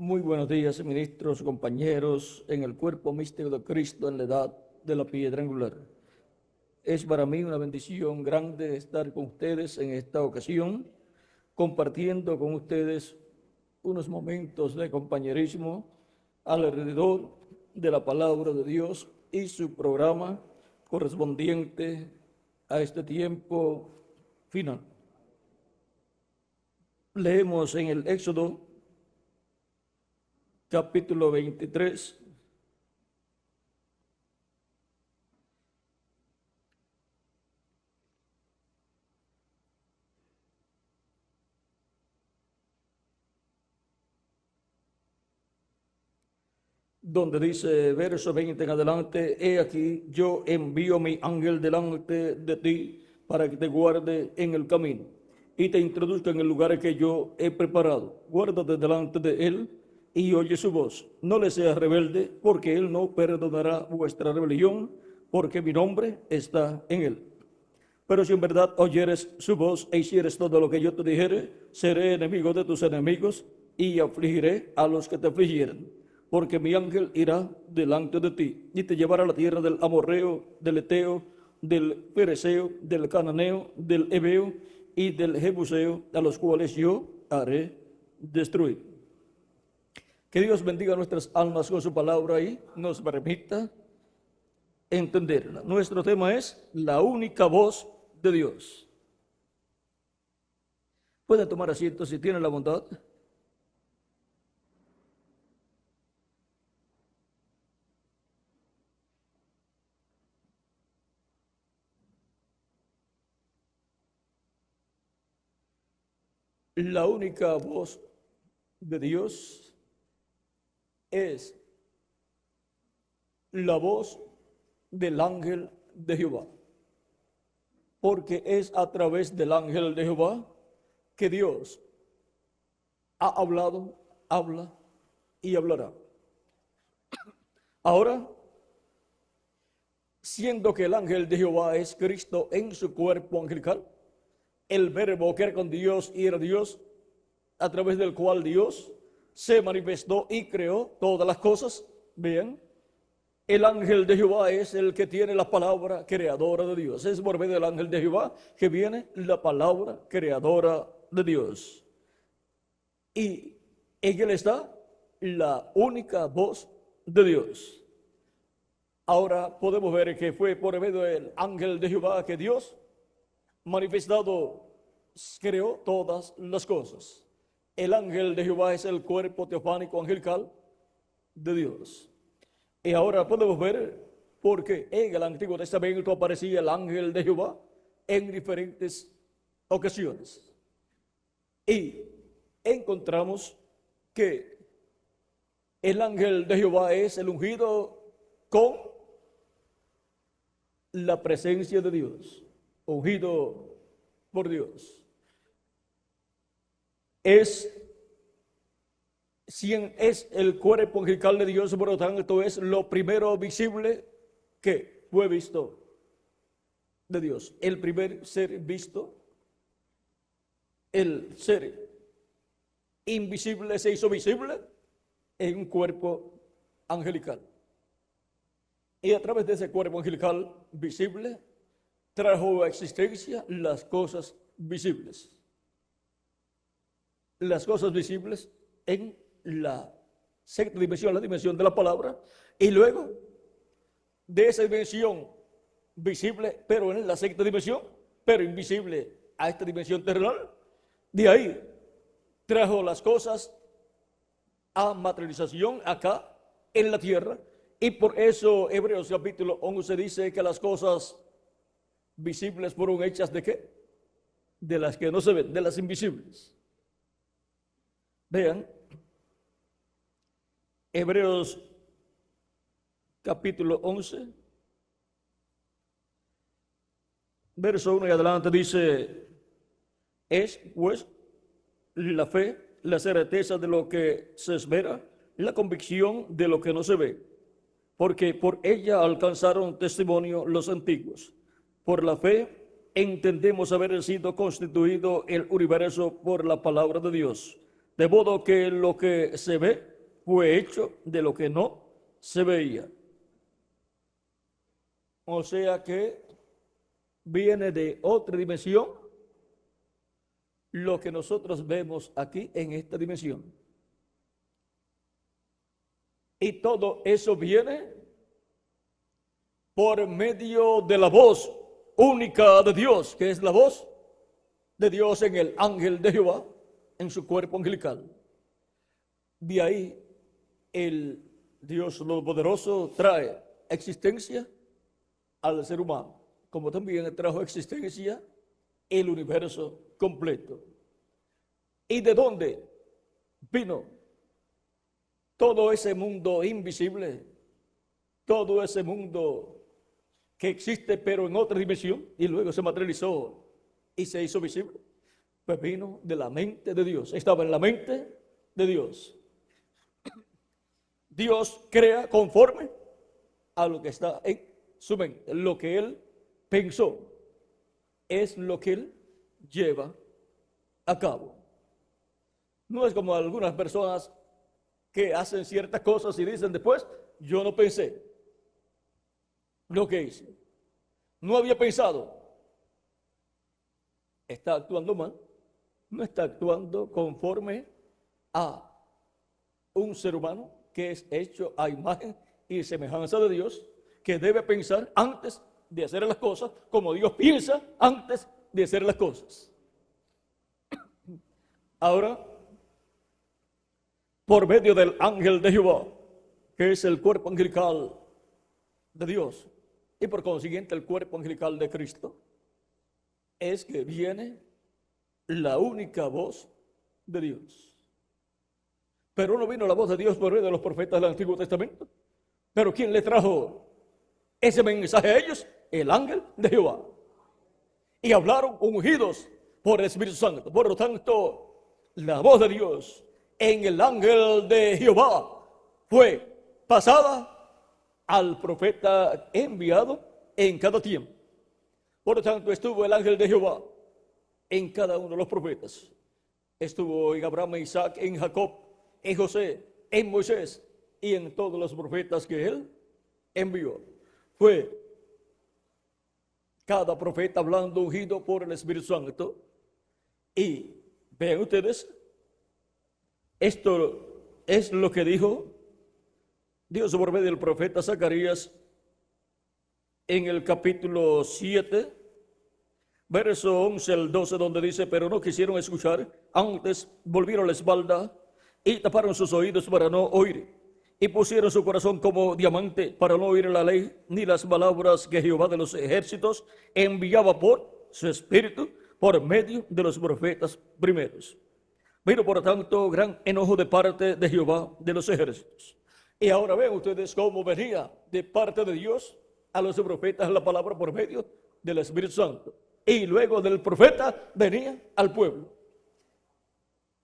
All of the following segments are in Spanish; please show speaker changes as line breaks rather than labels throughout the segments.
Muy buenos días, ministros, compañeros, en el cuerpo místico de Cristo en la edad de la piedra angular. Es para mí una bendición grande estar con ustedes en esta ocasión, compartiendo con ustedes unos momentos de compañerismo alrededor de la palabra de Dios y su programa correspondiente a este tiempo final. Leemos en el Éxodo capítulo 23, donde dice, verso 20 en adelante: he aquí, yo envío mi ángel delante de ti para que te guarde en el camino y te introduzca en el lugar que yo he preparado. Guárdate delante de él y oye su voz. No le seas rebelde, porque él no perdonará vuestra rebelión, porque mi nombre está en él. Pero si en verdad oyeres su voz e hicieres todo lo que yo te dijere, seré enemigo de tus enemigos y afligiré a los que te afligieren. Porque mi ángel irá delante de ti y te llevará a la tierra del amorreo, del eteo, del pereceo, del cananeo, del heveo y del jebuseo, a los cuales yo haré destruir. Que Dios bendiga nuestras almas con su palabra y nos permita entenderla. Nuestro tema es la única voz de Dios. Pueden tomar asiento si tienen la bondad. La única voz de Dios es la voz del ángel de Jehová, porque es a través del ángel de Jehová que Dios ha hablado, habla y hablará. Ahora, siendo que el ángel de Jehová es Cristo en su cuerpo angelical, el verbo que era con Dios y era Dios, a través del cual Dios se manifestó y creó todas las cosas. Bien, el ángel de Jehová es el que tiene la palabra creadora de Dios. Es por medio del ángel de Jehová que viene la palabra creadora de Dios. Y en él está la única voz de Dios. Ahora podemos ver que fue por medio del ángel de Jehová que Dios manifestado creó todas las cosas. El ángel de Jehová es el cuerpo teofánico angelical de Dios. Y ahora podemos ver por qué en el Antiguo Testamento aparecía el ángel de Jehová en diferentes ocasiones. Y encontramos que el ángel de Jehová es el ungido con la presencia de Dios, ungido por Dios. Es el cuerpo angelical de Dios, por lo tanto es lo primero visible que fue visto de Dios. El primer ser visto, el ser invisible se hizo visible en un cuerpo angelical. Y a través de ese cuerpo angelical visible trajo a existencia las cosas visibles. Las cosas visibles en la sexta dimensión, la dimensión de la palabra, y luego de esa dimensión visible, pero en la sexta dimensión, pero invisible a esta dimensión terrenal, de ahí trajo las cosas a materialización acá en la tierra, y por eso Hebreos capítulo 11 dice que las cosas visibles fueron hechas ¿de qué? De las que no se ven, de las invisibles. Vean, Hebreos capítulo 11, verso 1 y adelante dice: es pues la fe, la certeza de lo que se espera, la convicción de lo que no se ve, porque por ella alcanzaron testimonio los antiguos. Por la fe entendemos haber sido constituido el universo por la palabra de Dios, De modo que lo que se ve fue hecho de lo que no se veía. O sea que viene de otra dimensión lo que nosotros vemos aquí en esta dimensión. Y todo eso viene por medio de la voz única de Dios, que es la voz de Dios en el ángel de Jehová, en su cuerpo angelical. De ahí el Dios Todopoderoso trae existencia al ser humano, como también trajo existencia el universo completo. ¿Y de dónde vino todo ese mundo invisible, todo ese mundo que existe pero en otra dimensión y luego se materializó y se hizo visible? Pues vino de la mente de Dios, estaba en la mente de Dios. Dios crea conforme a lo que está en su mente, lo que Él pensó es lo que Él lleva a cabo. No es como algunas personas que hacen ciertas cosas y dicen después, yo no pensé lo que hice, no había pensado. Está actuando mal, no está actuando conforme a un ser humano que es hecho a imagen y semejanza de Dios, que debe pensar antes de hacer las cosas como Dios piensa antes de hacer las cosas. Ahora, por medio del ángel de Jehová, que es el cuerpo angelical de Dios, y por consiguiente el cuerpo angelical de Cristo, es que viene la única voz de Dios. Pero no vino la voz de Dios por medio de los profetas del Antiguo Testamento. Pero ¿quién le trajo ese mensaje a ellos? El ángel de Jehová. Y hablaron ungidos por el Espíritu Santo. Por lo tanto, la voz de Dios en el ángel de Jehová fue pasada al profeta enviado en cada tiempo. Por lo tanto, estuvo el ángel de Jehová en cada uno de los profetas. Estuvo en Abraham, en Isaac, en Jacob, en José, en Moisés y en todos los profetas que él envió. Fue cada profeta hablando ungido por el Espíritu Santo. Y vean ustedes, esto es lo que dijo Dios por medio del profeta Zacarías en el capítulo 7, verso 11 al 12, donde dice, pero no quisieron escuchar, antes volvieron la espalda y taparon sus oídos para no oír, y pusieron su corazón como diamante para no oír la ley, ni las palabras que Jehová de los ejércitos enviaba por su espíritu, por medio de los profetas primeros. Vino por tanto gran enojo de parte de Jehová de los ejércitos. Y ahora ven ustedes cómo venía de parte de Dios a los profetas la palabra por medio del Espíritu Santo. Y luego del profeta venía al pueblo.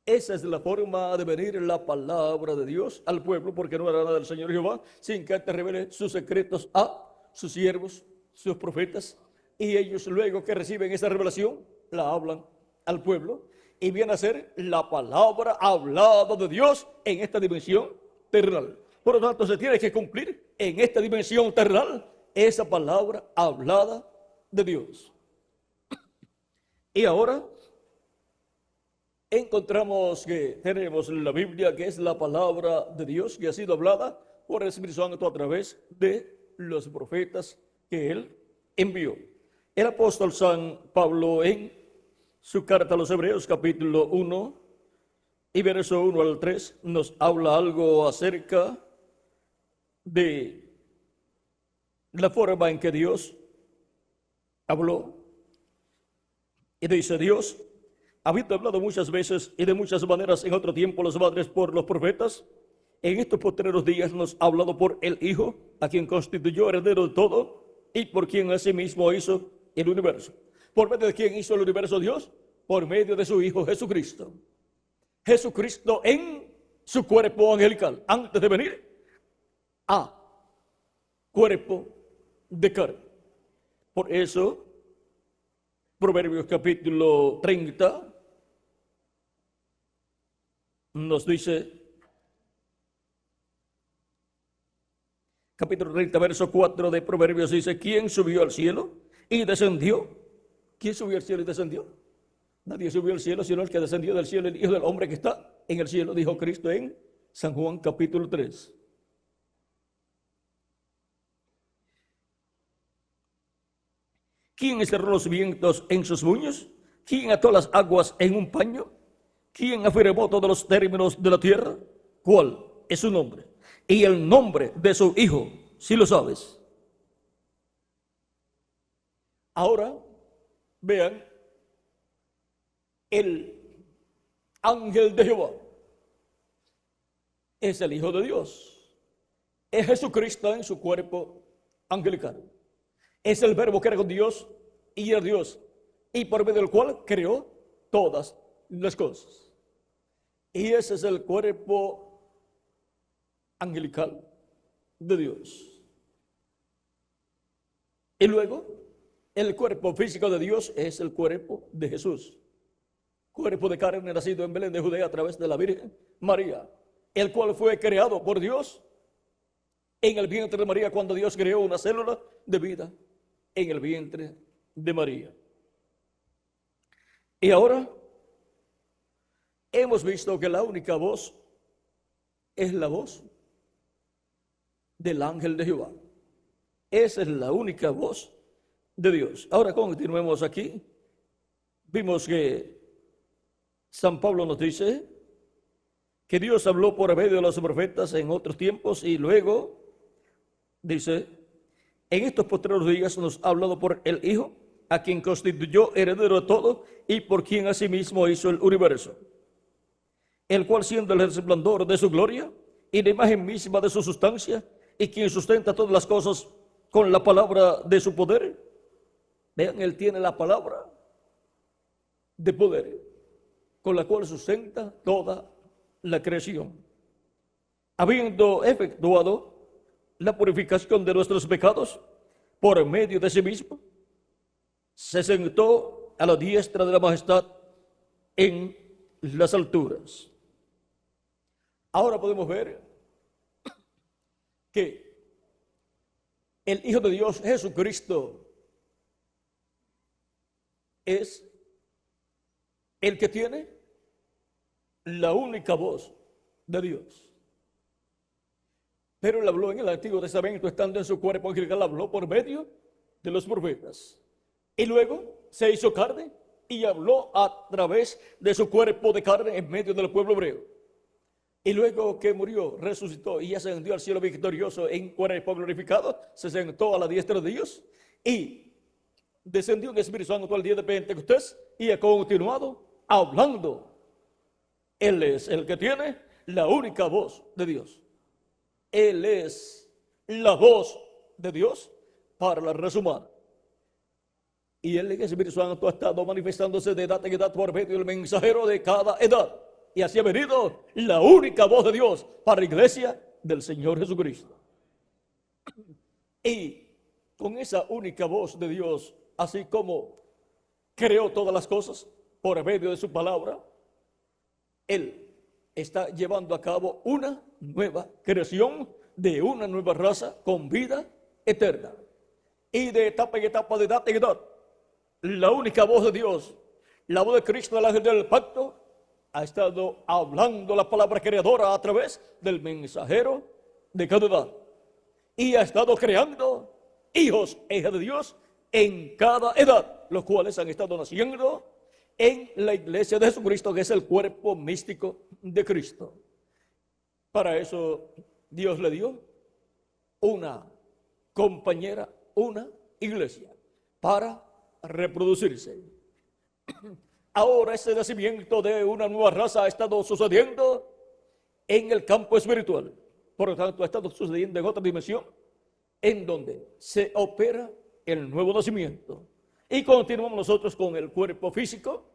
Esa es la forma de venir la palabra de Dios al pueblo, porque no era nada del Señor Jehová sin que te revele sus secretos a sus siervos, sus profetas, y ellos luego que reciben esa revelación la hablan al pueblo y viene a ser la palabra hablada de Dios en esta dimensión terrenal. Por lo tanto, se tiene que cumplir en esta dimensión terrenal esa palabra hablada de Dios. Y ahora encontramos que tenemos la Biblia, que es la palabra de Dios, que ha sido hablada por el Espíritu Santo a través de los profetas que Él envió. El apóstol San Pablo en su carta a los Hebreos, capítulo 1 y verso 1 al 3, nos habla algo acerca de la forma en que Dios habló. Y dice Dios, habiendo hablado muchas veces y de muchas maneras en otro tiempo los padres por los profetas, en estos postreros días nos ha hablado por el Hijo, a quien constituyó heredero de todo y por quien asimismo hizo el universo. ¿Por medio de quién hizo el universo Dios? Por medio de su Hijo Jesucristo. Jesucristo en su cuerpo angelical, antes de venir a cuerpo de carne. Por eso, Proverbios capítulo 30, nos dice, capítulo 30, verso 4 de Proverbios, dice, ¿quién subió al cielo y descendió? ¿Quién subió al cielo y descendió? Nadie subió al cielo, sino el que descendió del cielo, el Hijo del Hombre que está en el cielo, dijo Cristo en San Juan capítulo 3. ¿Quién encerró los vientos en sus puños? ¿Quién ató las aguas en un paño? ¿Quién afirmó todos los términos de la tierra? ¿Cuál es su nombre? Y el nombre de su Hijo, si lo sabes. Ahora, vean, el ángel de Jehová es el Hijo de Dios. Es Jesucristo en su cuerpo angelical. Es el verbo que era con Dios y era Dios, y por medio del cual creó todas las cosas. Y ese es el cuerpo angelical de Dios. Y luego, el cuerpo físico de Dios es el cuerpo de Jesús. Cuerpo de carne nacido en Belén de Judea a través de la Virgen María, el cual fue creado por Dios en el vientre de María cuando Dios creó una célula de vida en el vientre de María. Y ahora hemos visto que la única voz es la voz del ángel de Jehová. Esa es la única voz de Dios. Ahora continuemos aquí. Vimos que San Pablo nos dice que Dios habló por medio de los profetas en otros tiempos y luego dice, en estos postreros días nos ha hablado por el Hijo, a quien constituyó heredero de todo y por quien asimismo hizo el universo, el cual siendo el resplandor de su gloria y la imagen misma de su sustancia y quien sustenta todas las cosas con la palabra de su poder. Vean, él tiene la palabra de poder con la cual sustenta toda la creación. Habiendo efectuado la purificación de nuestros pecados por medio de sí mismo, se sentó a la diestra de la majestad en las alturas. Ahora podemos ver que el Hijo de Dios, Jesucristo, es el que tiene la única voz de Dios. Pero él habló en el Antiguo Testamento, estando en su cuerpo angelical, habló por medio de los profetas. Y luego se hizo carne y habló a través de su cuerpo de carne en medio del pueblo hebreo. Y luego que murió, resucitó y ascendió al cielo victorioso en cuerpo glorificado, se sentó a la diestra de Dios y descendió en Espíritu Santo al día de Pentecostés y ha continuado hablando. Él es el que tiene la única voz de Dios. Él es la voz de Dios para la raza humana. Y el Espíritu Santo ha estado manifestándose de edad en edad por medio del mensajero de cada edad. Y así ha venido la única voz de Dios para la iglesia del Señor Jesucristo. Y con esa única voz de Dios, así como creó todas las cosas por medio de su palabra, Él está llevando a cabo una nueva creación de una nueva raza con vida eterna. Y de etapa en etapa, de edad en edad, la única voz de Dios, la voz de Cristo, el ángel del pacto, ha estado hablando la palabra creadora a través del mensajero de cada edad. Y ha estado creando hijos e hijas de Dios en cada edad, los cuales han estado naciendo en la iglesia de Jesucristo, que es el cuerpo místico de Cristo. Para eso Dios le dio una compañera, una iglesia, para reproducirse. Ahora ese nacimiento de una nueva raza ha estado sucediendo en el campo espiritual. Por lo tanto, ha estado sucediendo en otra dimensión, en donde se opera el nuevo nacimiento. Y continuamos nosotros con el cuerpo físico,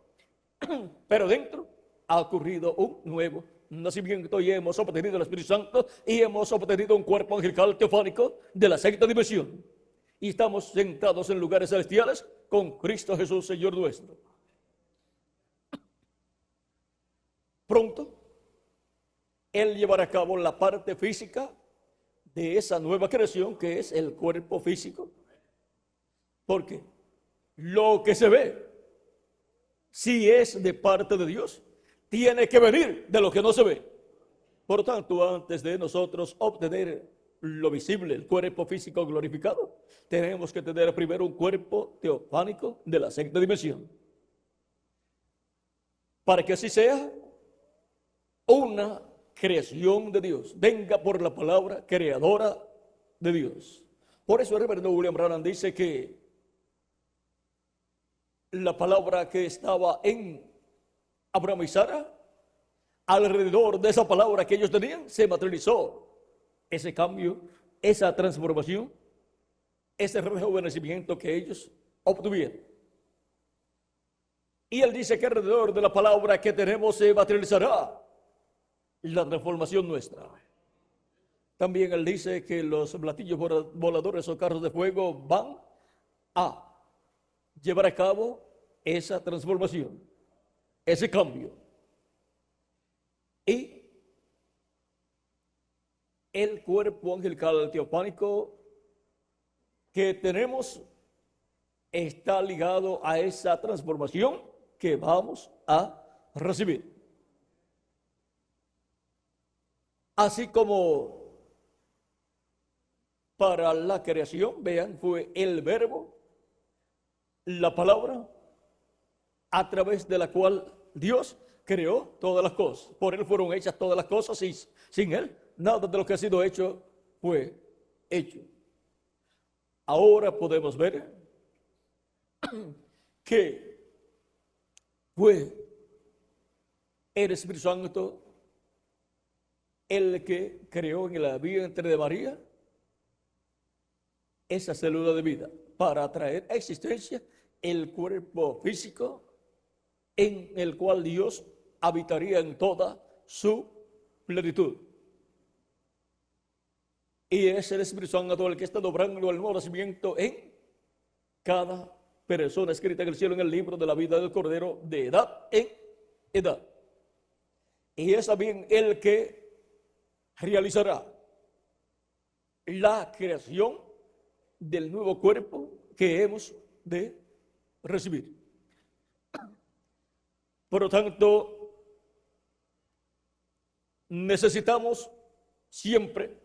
pero dentro ha ocurrido un nuevo nacimiento y hemos obtenido el Espíritu Santo y hemos obtenido un cuerpo angelical teofánico de la sexta dimensión. Y estamos sentados en lugares celestiales con Cristo Jesús, Señor nuestro. Pronto Él llevará a cabo la parte física de esa nueva creación que es el cuerpo físico. Porque lo que se ve, si es de parte de Dios, tiene que venir de lo que no se ve. Por tanto, antes de nosotros obtener lo visible, el cuerpo físico glorificado, tenemos que tener primero un cuerpo teofánico de la sexta dimensión. Para que así sea una creación de Dios, venga por la palabra creadora de Dios. Por eso el reverendo William Branham dice que la palabra que estaba en Abraham y Sara, alrededor de esa palabra que ellos tenían, se materializó ese cambio, esa transformación, ese rejuvenecimiento que ellos obtuvieron. Y él dice que alrededor de la palabra que tenemos se materializará la transformación nuestra. También él dice que los platillos voladores o carros de fuego van a llevar a cabo esa transformación, ese cambio. Y el cuerpo angelical teofánico que tenemos está ligado a esa transformación que vamos a recibir. Así como para la creación, vean, fue el verbo, la palabra, a través de la cual Dios creó todas las cosas. Por él fueron hechas todas las cosas y sin él nada de lo que ha sido hecho fue hecho. Ahora podemos ver que fue el Espíritu Santo el que creó en el vientre de María esa célula de vida para traer a existencia el cuerpo físico en el cual Dios habitaría en toda su plenitud. Y es el Espíritu Santo el que está obrando el nuevo nacimiento en cada persona escrita en el cielo en el libro de la vida del Cordero de edad en edad. Y es también el que realizará la creación del nuevo cuerpo que hemos de recibir. Por lo tanto, necesitamos siempre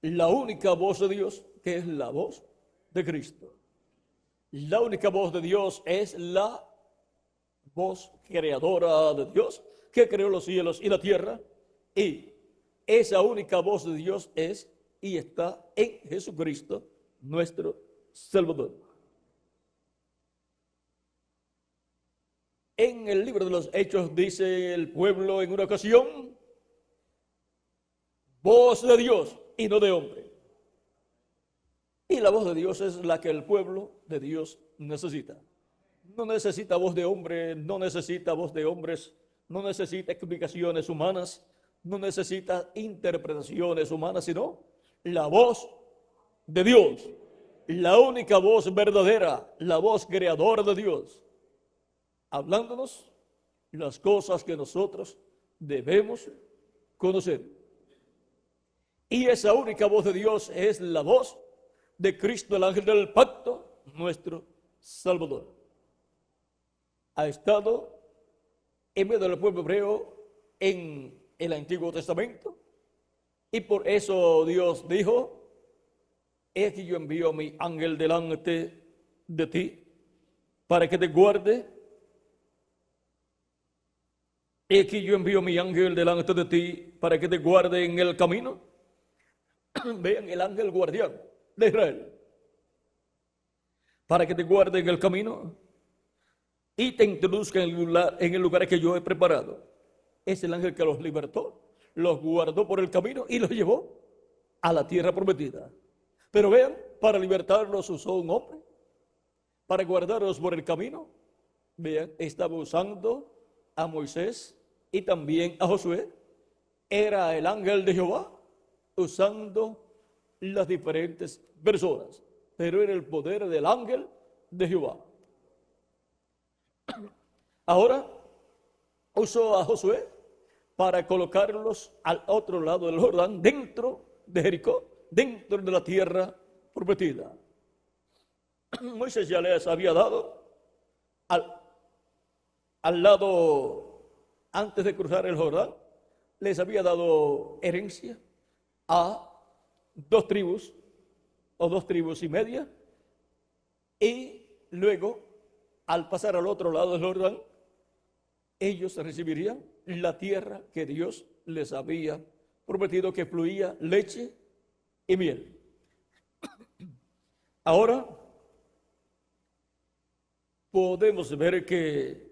la única voz de Dios, que es la voz de Cristo. La única voz de Dios es la voz creadora de Dios, que creó los cielos y la tierra, y esa única voz de Dios es y está en Jesucristo, nuestro Salvador. En el libro de los Hechos dice el pueblo en una ocasión, voz de Dios y no de hombre. Y la voz de Dios es la que el pueblo de Dios necesita. No necesita voz de hombre, no necesita voz de hombres, no necesita explicaciones humanas, no necesita interpretaciones humanas, sino la voz de Dios, la única voz verdadera, la voz creadora de Dios, hablándonos las cosas que nosotros debemos conocer. Y esa única voz de Dios es la voz de Cristo, el ángel del pacto, nuestro Salvador. Ha estado en medio del pueblo hebreo en el Antiguo Testamento, y por eso Dios dijo, he aquí yo envío a mi ángel delante de ti para que te guarde. He aquí yo envío a mi ángel delante de ti para que te guarde en el camino. Vean, el ángel guardián de Israel, para que te guarde en el camino y te introduzca en el lugar que yo he preparado. Es el ángel que los libertó, los guardó por el camino y los llevó a la tierra prometida. Pero vean, para libertarlos usó un hombre, para guardarlos por el camino. Vean, estaba usando a Moisés y también a Josué. Era el ángel de Jehová usando las diferentes personas, pero era el poder del ángel de Jehová. Ahora usó a Josué para colocarlos al otro lado del Jordán, dentro de Jericó, dentro de la tierra prometida. Moisés ya les había dado al lado, antes de cruzar el Jordán, les había dado herencia a 2 tribus o 2 tribus y media, y luego, al pasar al otro lado del Jordán, ellos recibirían la tierra que Dios les había prometido, que fluía leche y miel. Ahora podemos ver que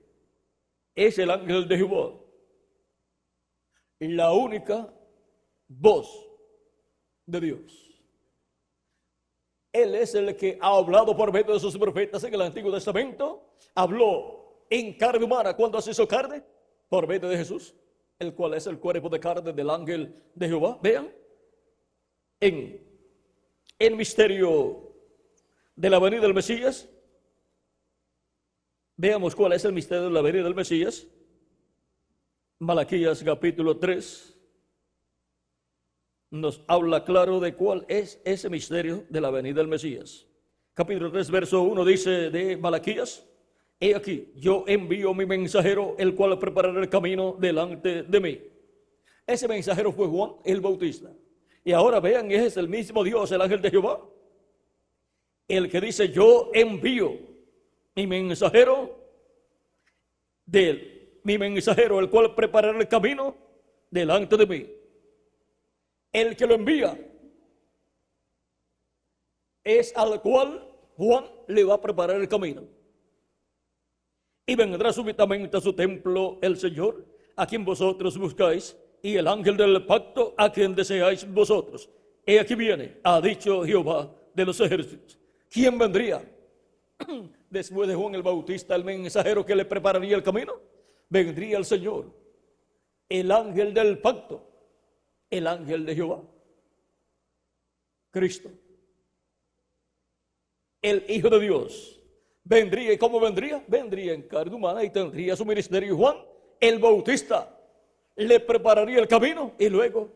es el ángel de Jehová la única voz de Dios. Él es el que ha hablado por medio de sus profetas en el Antiguo Testamento. Habló en carne humana cuando se hizo carne por medio de Jesús, el cual es el cuerpo de carne del ángel de Jehová. Vean, en el misterio de la venida del Mesías, veamos cuál es el misterio de la venida del Mesías. Malaquías capítulo 3 nos habla claro de cuál es ese misterio de la venida del Mesías. Capítulo 3, verso 1 dice de Malaquías: he aquí, yo envío mi mensajero, el cual preparará el camino delante de mí. Ese mensajero fue Juan el Bautista. Y ahora vean, es el mismo Dios, el ángel de Jehová, el que dice: yo envío mi mensajero, mi mensajero, el cual preparará el camino delante de mí. El que lo envía es al cual Juan le va a preparar el camino. Y vendrá súbitamente a su templo el Señor, a quien vosotros buscáis, y el ángel del pacto, a quien deseáis vosotros. He aquí viene, ha dicho Jehová de los ejércitos. ¿Quién vendría después de Juan el Bautista, el mensajero que le prepararía el camino? Vendría el Señor, el ángel del pacto, el ángel de Jehová, Cristo, el Hijo de Dios. Vendría, ¿y cómo vendría? Vendría en carne humana y tendría su ministerio. Juan el Bautista le prepararía el camino y luego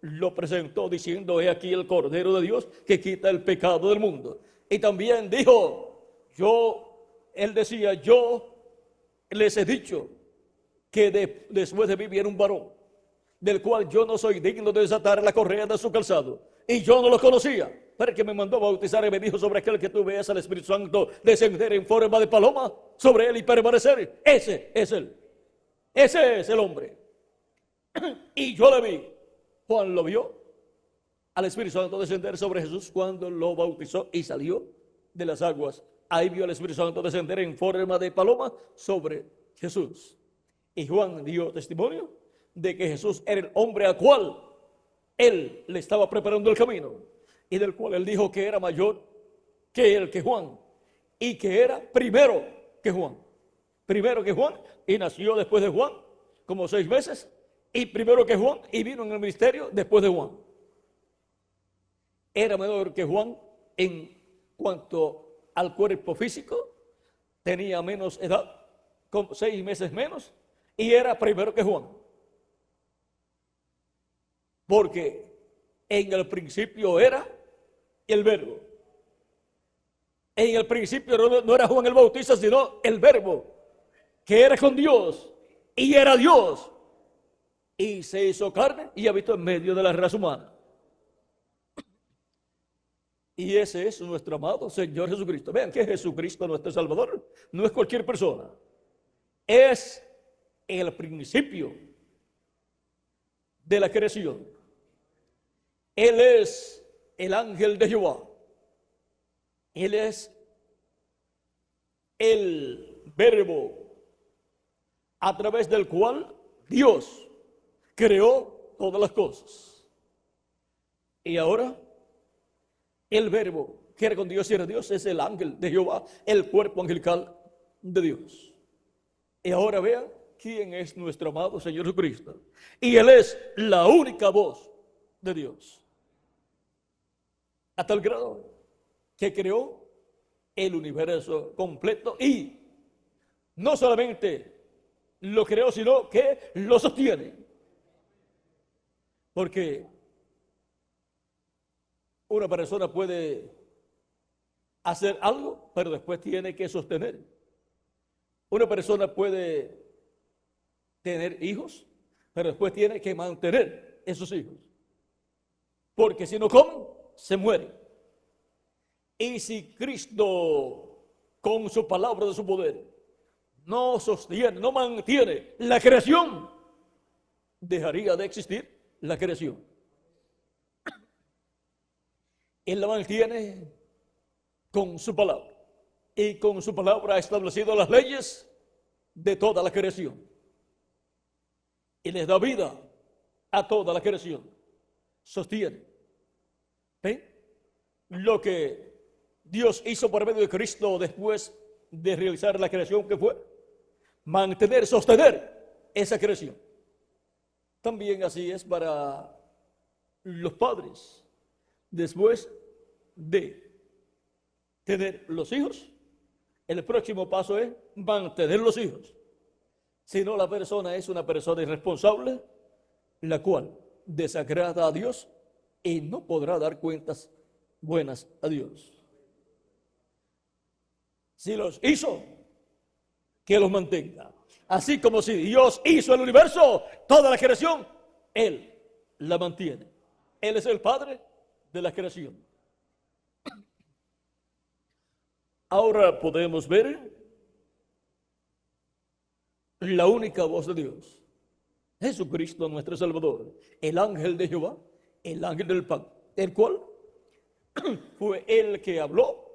lo presentó diciendo: he aquí el Cordero de Dios que quita el pecado del mundo. Y también dijo, él decía: yo les he dicho que después de mí viene un varón, del cual yo no soy digno de desatar la correa de su calzado. Y yo no lo conocía, pero el que me mandó a bautizar y me dijo: sobre aquel que tú veas al Espíritu Santo descender en forma de paloma sobre él y permanecer. Ese es él. Ese es el hombre. Y yo le vi. Juan lo vio al Espíritu Santo descender sobre Jesús cuando lo bautizó y salió de las aguas. Ahí vio al Espíritu Santo descender en forma de paloma sobre Jesús. Y Juan dio testimonio de que Jesús era el hombre al cual él le estaba preparando el camino, y del cual él dijo que era mayor que Juan, y que era primero que Juan, y nació después de Juan, como 6 meses, y primero que Juan, y vino en el ministerio después de Juan. Era menor que Juan en cuanto al cuerpo físico, tenía menos edad, con 6 meses menos, y era primero que Juan. Porque en el principio era el Verbo. En el principio no era Juan el Bautista, sino el Verbo, que era con Dios y era Dios. Y se hizo carne y habitó en medio de la raza humana. Y ese es nuestro amado Señor Jesucristo. Vean que Jesucristo, nuestro Salvador, no es cualquier persona. Es el principio de la creación. Él es el ángel de Jehová. Él es el Verbo a través del cual Dios creó todas las cosas. Y ahora el Verbo que era con Dios y era Dios es el ángel de Jehová, el cuerpo angelical de Dios. Y ahora vean quién es nuestro amado Señor Jesucristo. Y Él es la única voz de Dios. A tal grado que creó el universo completo, y no solamente lo creó, sino que lo sostiene. Porque una persona puede hacer algo, pero después tiene que sostener. Una persona puede tener hijos, pero después tiene que mantener esos hijos. Porque si no comen, se mueren. Y si Cristo, con su palabra de su poder, no sostiene, no mantiene la creación, dejaría de existir la creación. Él la mantiene con su palabra. Y con su palabra ha establecido las leyes de toda la creación. Y les da vida a toda la creación. Sostiene. ¿Ven? Lo que Dios hizo por medio de Cristo después de realizar la creación, que fue mantener, sostener esa creación. También así es para los padres. Después de tener los hijos, el próximo paso es mantener los hijos. Si no, la persona es una persona irresponsable, la cual desagrada a Dios y no podrá dar cuentas buenas a Dios. Si los hizo, que los mantenga. Así como si Dios hizo el universo, toda la creación, Él la mantiene. Él es el Padre de la creación. Ahora podemos ver la única voz de Dios, Jesucristo nuestro Salvador, el ángel de Jehová, el ángel del pacto, el cual fue el que habló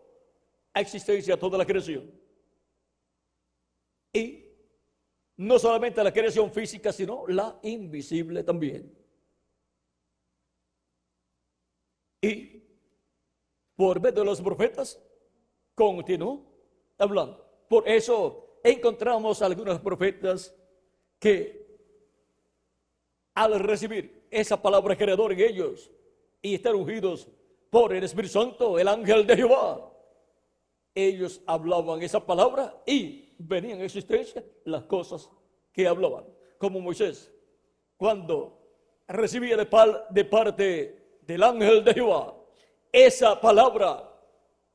a existencia toda la creación. Y no solamente la creación física, sino la invisible también. Y por medio de los profetas continuó hablando. Por eso encontramos algunos profetas que al recibir esa palabra creadora en ellos y estar ungidos por el Espíritu Santo, el ángel de Jehová, ellos hablaban esa palabra y venían en existencia las cosas que hablaban. Como Moisés, cuando recibía de parte del ángel de Jehová esa palabra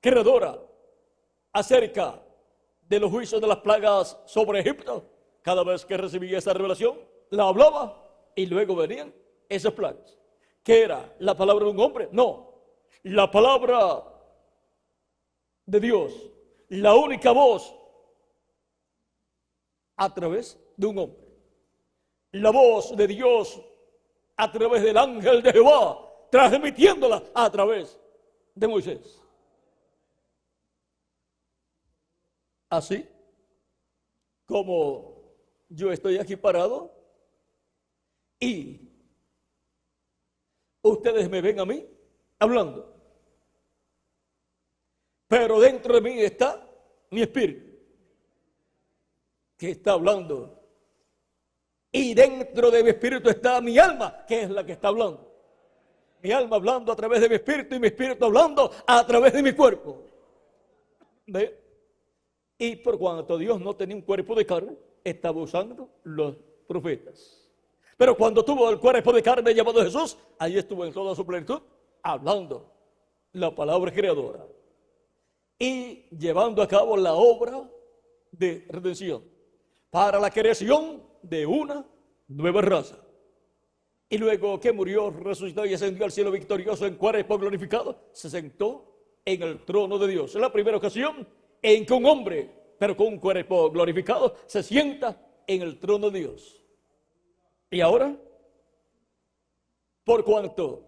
creadora acerca de los juicios de las plagas sobre Egipto, cada vez que recibía esa revelación, la hablaba y luego venían esas plagas. ¿Qué era? ¿La palabra de un hombre? No, la palabra de Dios, la única voz a través de un hombre. La voz de Dios a través del ángel de Jehová, transmitiéndola a través de Moisés. Así como yo estoy aquí parado y ustedes me ven a mí hablando, pero dentro de mí está mi espíritu que está hablando, y dentro de mi espíritu está mi alma, que es la que está hablando. Mi alma hablando a través de mi espíritu y mi espíritu hablando a través de mi cuerpo. ¿Ve? Y por cuanto Dios no tenía un cuerpo de carne, estaba usando los profetas. Pero cuando tuvo el cuerpo de carne llamado Jesús, ahí estuvo en toda su plenitud, hablando la palabra creadora y llevando a cabo la obra de redención para la creación de una nueva raza. Y luego que murió, resucitó y ascendió al cielo victorioso en cuerpo glorificado, se sentó en el trono de Dios. Es la primera ocasión en que un hombre, pero con un cuerpo glorificado, se sienta en el trono de Dios. Y ahora, por cuanto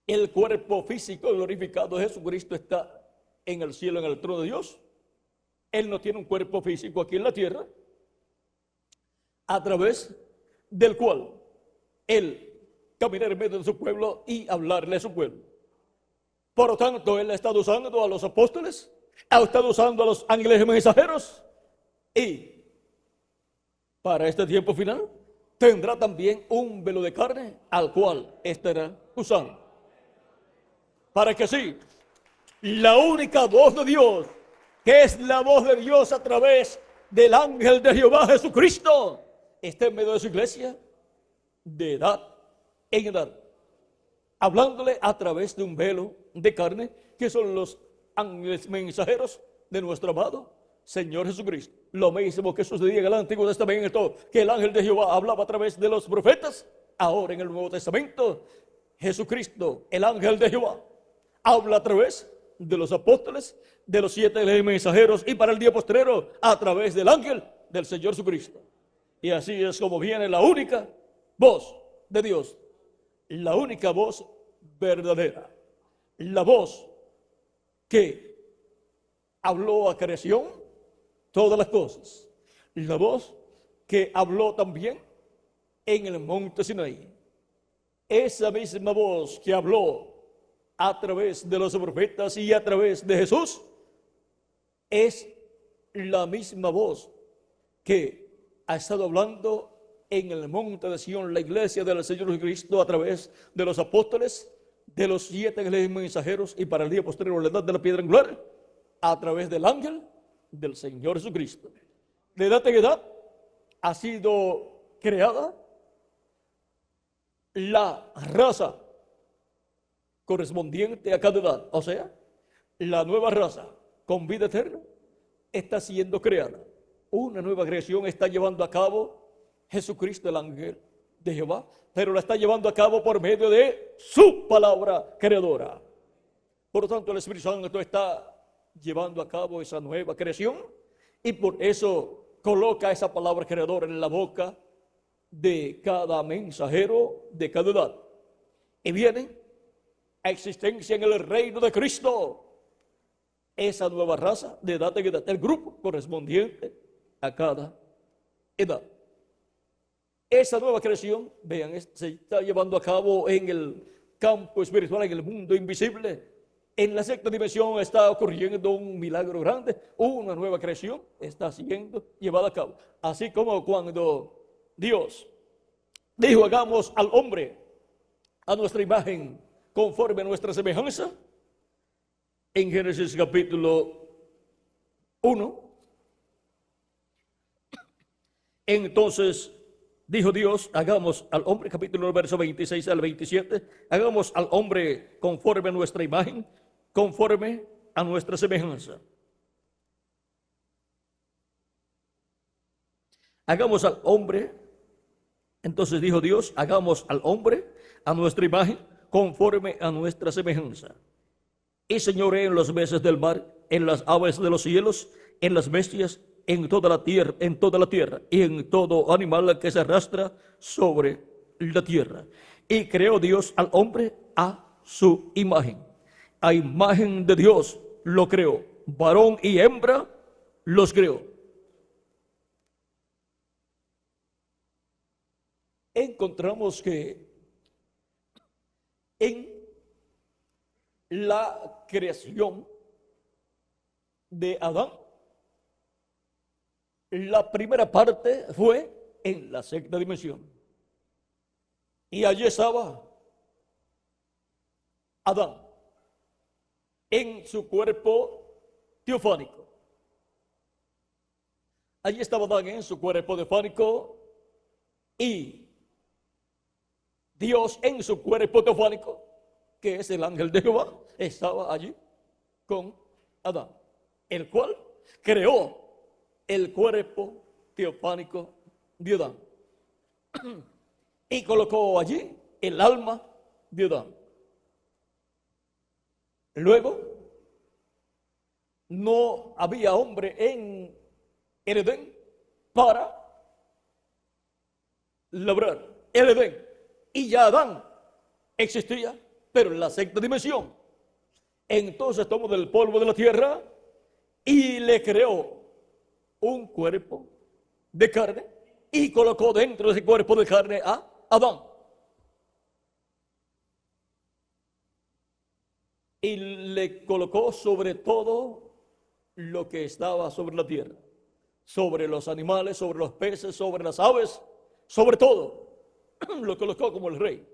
el cuerpo físico glorificado de Jesucristo está en el cielo, en el trono de Dios, Él no tiene un cuerpo físico aquí en la tierra, a través del cual Él caminar en medio de su pueblo y hablarle a su pueblo. Por lo tanto, Él ha estado usando a los apóstoles, ha estado usando a los ángeles mensajeros, y para este tiempo final tendrá también un velo de carne al cual estará usando. Para que sí, la única voz de Dios, que es la voz de Dios a través del ángel de Jehová Jesucristo, esté en medio de su iglesia de edad en edad, hablándole a través de un velo de carne, que son los ángeles mensajeros de nuestro amado Señor Jesucristo. Lo mismo que sucedía en el Antiguo Testamento, que el ángel de Jehová hablaba a través de los profetas, ahora en el Nuevo Testamento, Jesucristo, el ángel de Jehová, habla a través de los apóstoles, de los 7 mensajeros, y para el día postrero a través del ángel del Señor Jesucristo. Y así es como viene la única voz de Dios, la única voz verdadera, la voz que habló a creación todas las cosas, la voz que habló también en el monte Sinaí. Esa misma voz que habló a través de los profetas y a través de Jesús es la misma voz que ha estado hablando en el monte de Sion, la iglesia del Señor Jesucristo, a través de los apóstoles, de los 7 mensajeros, y para el día posterior la edad de la piedra angular, a través del ángel del Señor Jesucristo. De edad en edad ha sido creada la raza correspondiente a cada edad, o sea, la nueva raza con vida eterna está siendo creada. Una nueva creación está llevando a cabo Jesucristo, el ángel de Jehová, pero la está llevando a cabo por medio de su palabra creadora. Por lo tanto, el Espíritu Santo está llevando a cabo esa nueva creación, y por eso coloca esa palabra creadora en la boca de cada mensajero de cada edad, y viene a existencia en el reino de Cristo esa nueva raza de edad en edad, el grupo correspondiente a cada edad. Esa nueva creación, vean, se está llevando a cabo en el campo espiritual, en el mundo invisible. En la 6ª dimensión está ocurriendo un milagro grande, una nueva creación está siendo llevada a cabo. Así como cuando Dios dijo: hagamos al hombre a nuestra imagen, conforme a nuestra semejanza, en Génesis capítulo 1, entonces dijo Dios: hagamos al hombre, capítulo 1, verso 26 al 27, hagamos al hombre conforme a nuestra imagen, conforme a nuestra semejanza. Hagamos al hombre, entonces dijo Dios: hagamos al hombre a nuestra imagen, conforme a nuestra semejanza. Y señoree en los peces del mar, en las aves de los cielos, en las bestias, en toda la tierra y en todo animal que se arrastra sobre la tierra. Y creó Dios al hombre a su imagen. A imagen de Dios lo creó, varón y hembra los creó. Encontramos que en la creación de Adán, la primera parte fue en la 6ª dimensión. Y allí estaba Adán en su cuerpo teofánico. Allí estaba Adán en su cuerpo teofánico, y Dios en su cuerpo teofánico, que es el ángel de Jehová, estaba allí con Adán, el cual creó el cuerpo teofánico de Adán y colocó allí el alma de Adán. Luego, no había hombre en el Edén para labrar el Edén, y ya Adán existía, pero en la 6ª dimensión. Entonces tomó del polvo de la tierra y le creó un cuerpo de carne y colocó dentro de ese cuerpo de carne a Adán. Y le colocó sobre todo lo que estaba sobre la tierra, sobre los animales, sobre los peces, sobre las aves, sobre todo. Lo colocó como el rey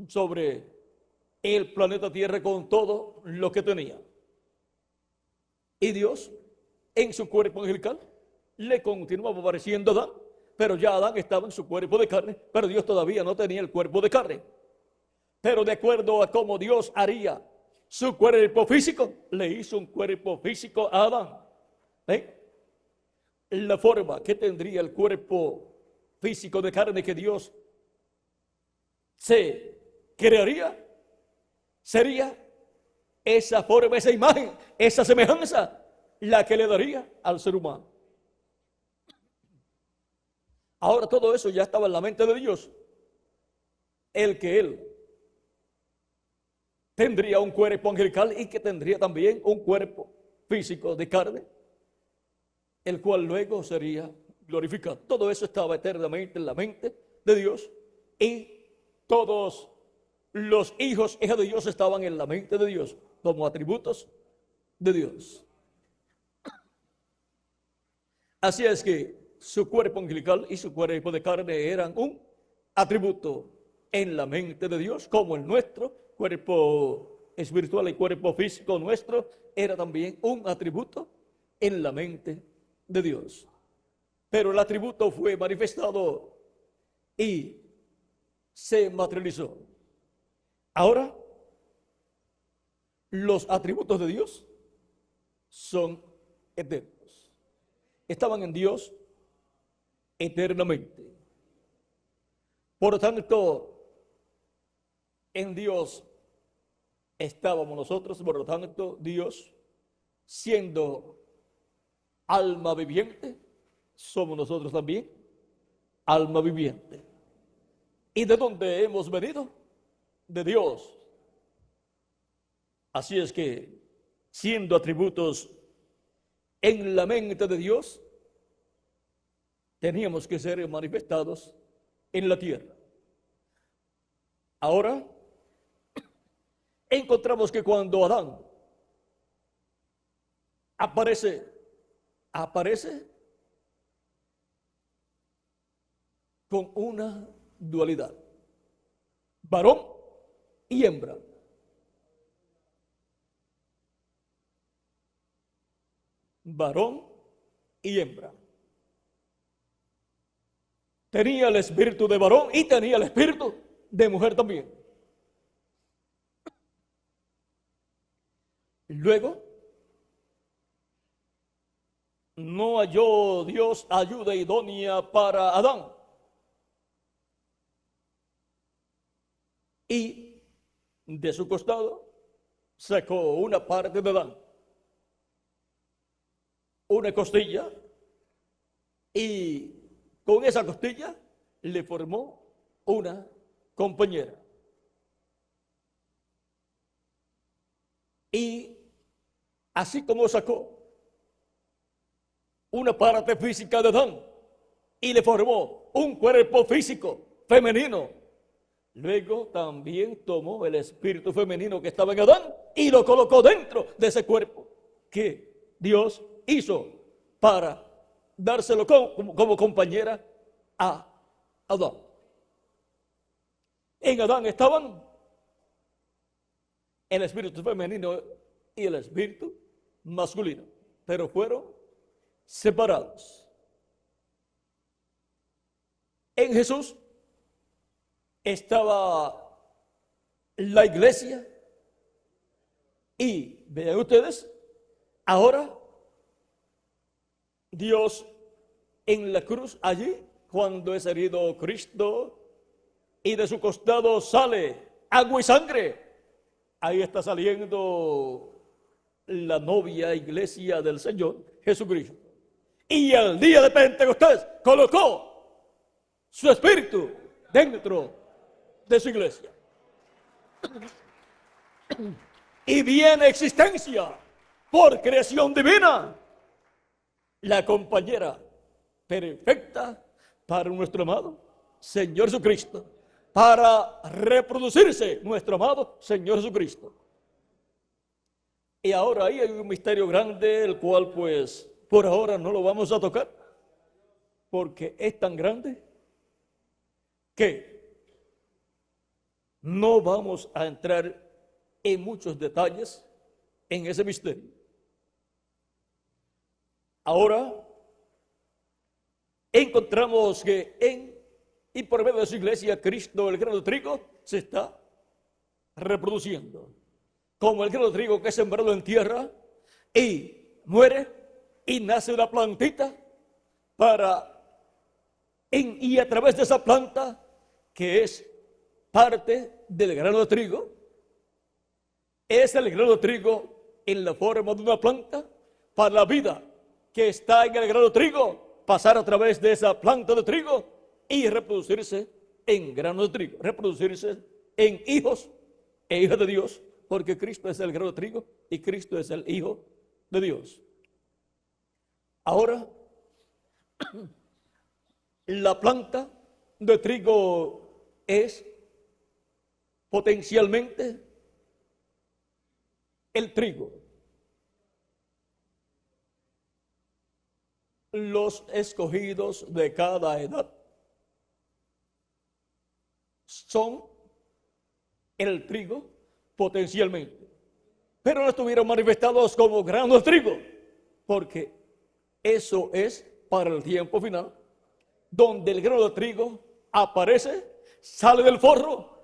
sobre el planeta Tierra con todo lo que tenía. Y Dios, en su cuerpo angelical, le continuaba apareciendo a Adán, pero ya Adán estaba en su cuerpo de carne, pero Dios todavía no tenía el cuerpo de carne. pero de acuerdo a cómo Dios haría su cuerpo físico, le hizo un cuerpo físico a Adán. ¿Ven? La forma que tendría el cuerpo físico de carne que Dios se crearía sería esa forma, esa imagen, esa semejanza, la que le daría al ser humano. Ahora todo eso ya estaba en la mente de Dios, el que Él tendría un cuerpo angelical y que tendría también un cuerpo físico de carne, el cual luego sería glorificado. Todo eso estaba eternamente en la mente de Dios y todos los hijos, hijas de Dios estaban en la mente de Dios como atributos de Dios. Así es que su cuerpo angelical y su cuerpo de carne eran un atributo en la mente de Dios, como el nuestro cuerpo espiritual y cuerpo físico nuestro era también un atributo en la mente de Dios. Pero el atributo fue manifestado y se materializó. Ahora, los atributos de Dios son eternos. Estaban en Dios eternamente. Por lo tanto, en Dios estábamos nosotros, por lo tanto, Dios, siendo alma viviente, somos nosotros también alma viviente. ¿Y de dónde hemos venido? De Dios. Así es que, siendo atributos en la mente de Dios, teníamos que ser manifestados en la tierra. Ahora, encontramos que cuando Adán aparece con una dualidad, varón y hembra. Varón y hembra. Tenía el espíritu de varón y tenía el espíritu de mujer también. Luego, no halló Dios ayuda idónea para Adán. Y de su costado sacó una parte de Adán, una costilla, y con esa costilla le formó una compañera. Y así como sacó una parte física de Adán y le formó un cuerpo físico femenino, luego también tomó el espíritu femenino que estaba en Adán y lo colocó dentro de ese cuerpo que Dios hizo para dárselo como compañera a Adán. En Adán estaban el espíritu femenino y el espíritu masculino, pero fueron separados. En Jesús estaba la iglesia y vean ustedes, ahora Dios en la cruz allí, cuando es herido Cristo y de su costado sale agua y sangre, ahí está saliendo la novia iglesia del Señor Jesucristo. Y el día de Pentecostés colocó su espíritu dentro de su iglesia. Y viene existencia por creación divina, la compañera perfecta para nuestro amado Señor Jesucristo, para reproducirse nuestro amado Señor Jesucristo. Y ahora ahí hay un misterio grande, el cual pues por ahora no lo vamos a tocar, porque es tan grande que no vamos a entrar en muchos detalles en ese misterio. Ahora encontramos que en y por medio de su iglesia, Cristo, el grano de trigo, se está reproduciendo. Como el grano de trigo que es sembrado en tierra y muere y nace una plantita y a través de esa planta que es parte del grano de trigo, es el grano de trigo en la forma de una planta para la vida que está en el grano de trigo, pasar a través de esa planta de trigo y reproducirse en grano de trigo, reproducirse en hijos e hijas de Dios, porque Cristo es el grano de trigo y Cristo es el Hijo de Dios. Ahora, la planta de trigo es potencialmente el trigo. Los escogidos de cada edad son el trigo potencialmente, pero no estuvieron manifestados como grano de trigo, porque eso es para el tiempo final, donde el grano de trigo aparece, sale del forro,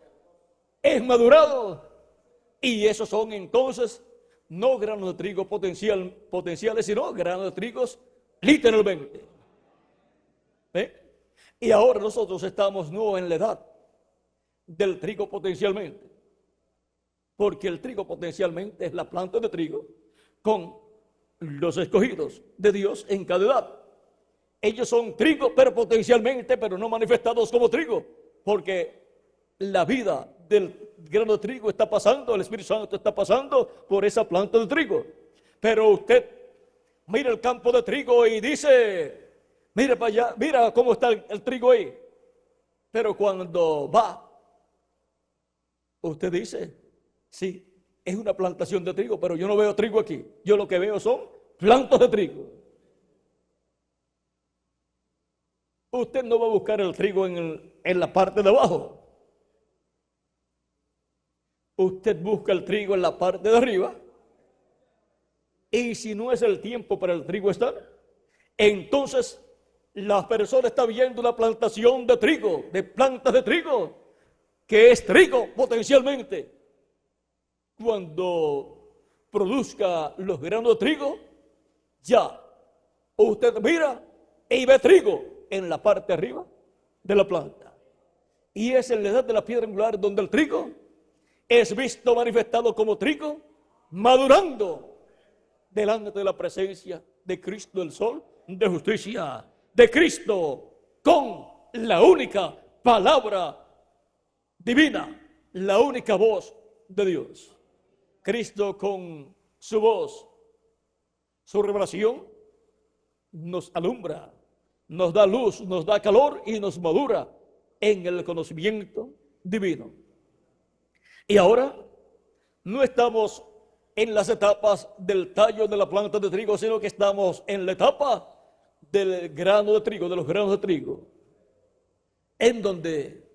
es madurado, y esos son entonces no granos de trigo potenciales, sino granos de trigos literalmente. Y ahora nosotros estamos no en la edad del trigo potencialmente, porque el trigo potencialmente es la planta de trigo con los escogidos de Dios en cada edad. Ellos son trigo, pero potencialmente, pero no manifestados como trigo, porque la vida del grano de trigo está pasando, el Espíritu Santo está pasando por esa planta de trigo. Pero usted mira el campo de trigo y dice, mira para allá, mira cómo está el trigo ahí. Pero cuando va, usted dice, sí, es una plantación de trigo, pero yo no veo trigo aquí. Yo lo que veo son plantas de trigo. Usted no va a buscar el trigo en la parte de abajo. Usted busca el trigo en la parte de arriba. Y si no es el tiempo para el trigo estar, entonces la persona está viendo una plantación de trigo, de plantas de trigo, que es trigo potencialmente. Cuando produzca los granos de trigo, ya usted mira y ve trigo en la parte arriba de la planta. Y es en la edad de la piedra angular donde el trigo es visto manifestado como trigo, madurando delante de la presencia de Cristo el Sol de justicia, de Cristo con la única palabra divina, la única voz de Dios. Cristo con su voz, su revelación, nos alumbra, nos da luz, nos da calor y nos madura en el conocimiento divino. Y ahora no estamos en las etapas del tallo de la planta de trigo, sino que estamos en la etapa del grano de trigo, de los granos de trigo, en donde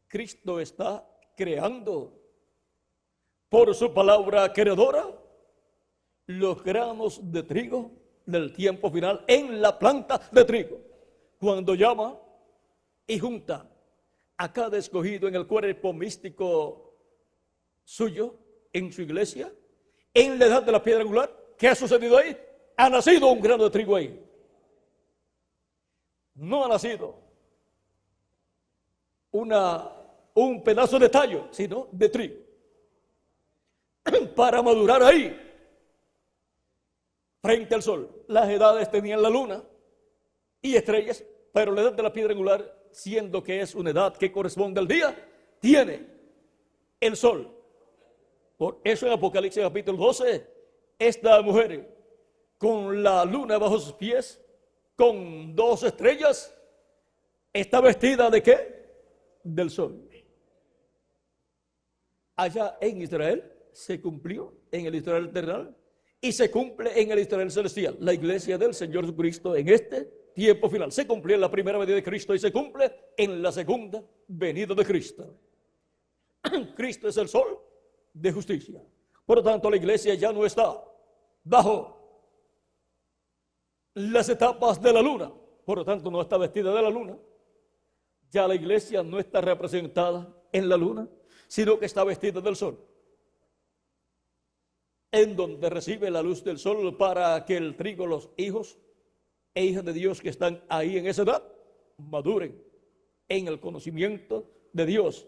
Cristo está creando por su palabra creadora los granos de trigo del tiempo final en la planta de trigo. Cuando llama y junta a cada escogido en el cuerpo místico suyo, en su iglesia, en la edad de la piedra angular, ¿qué ha sucedido ahí? Ha nacido un grano de trigo ahí. No ha nacido un pedazo de tallo, sino de trigo. Para madurar ahí, frente al sol. Las edades tenían la luna y estrellas, pero la edad de la piedra angular, siendo que es una edad que corresponde al día, tiene el sol. Por eso en Apocalipsis capítulo 12, esta mujer con la luna bajo sus pies, con 2 estrellas, está vestida ¿de qué? Del sol. Allá en Israel se cumplió en el Israel terrenal y se cumple en el Israel celestial. La iglesia del Señor Jesucristo en este tiempo final. Se cumplió en la primera venida de Cristo y se cumple en la segunda venida de Cristo. Cristo es el sol de justicia. Por lo tanto, la iglesia ya no está bajo las etapas de la luna. Por lo tanto, no está vestida de la luna. Ya la iglesia no está representada en la luna, sino que está vestida del sol, en donde recibe la luz del sol para que el trigo, los hijos e hijas de Dios que están ahí en esa edad, maduren en el conocimiento de Dios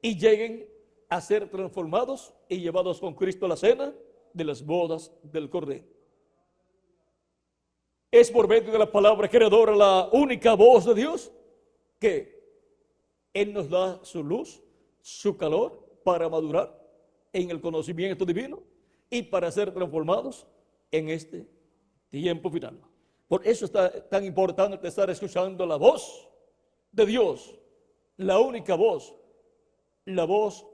y lleguen a ser transformados y llevados con Cristo a la cena de las bodas del Cordero. Es por medio de la palabra creadora, la única voz de Dios, que Él nos da su luz, su calor para madurar en el conocimiento divino y para ser transformados en este tiempo final. Por eso está tan importante estar escuchando la voz de Dios, la única voz, la voz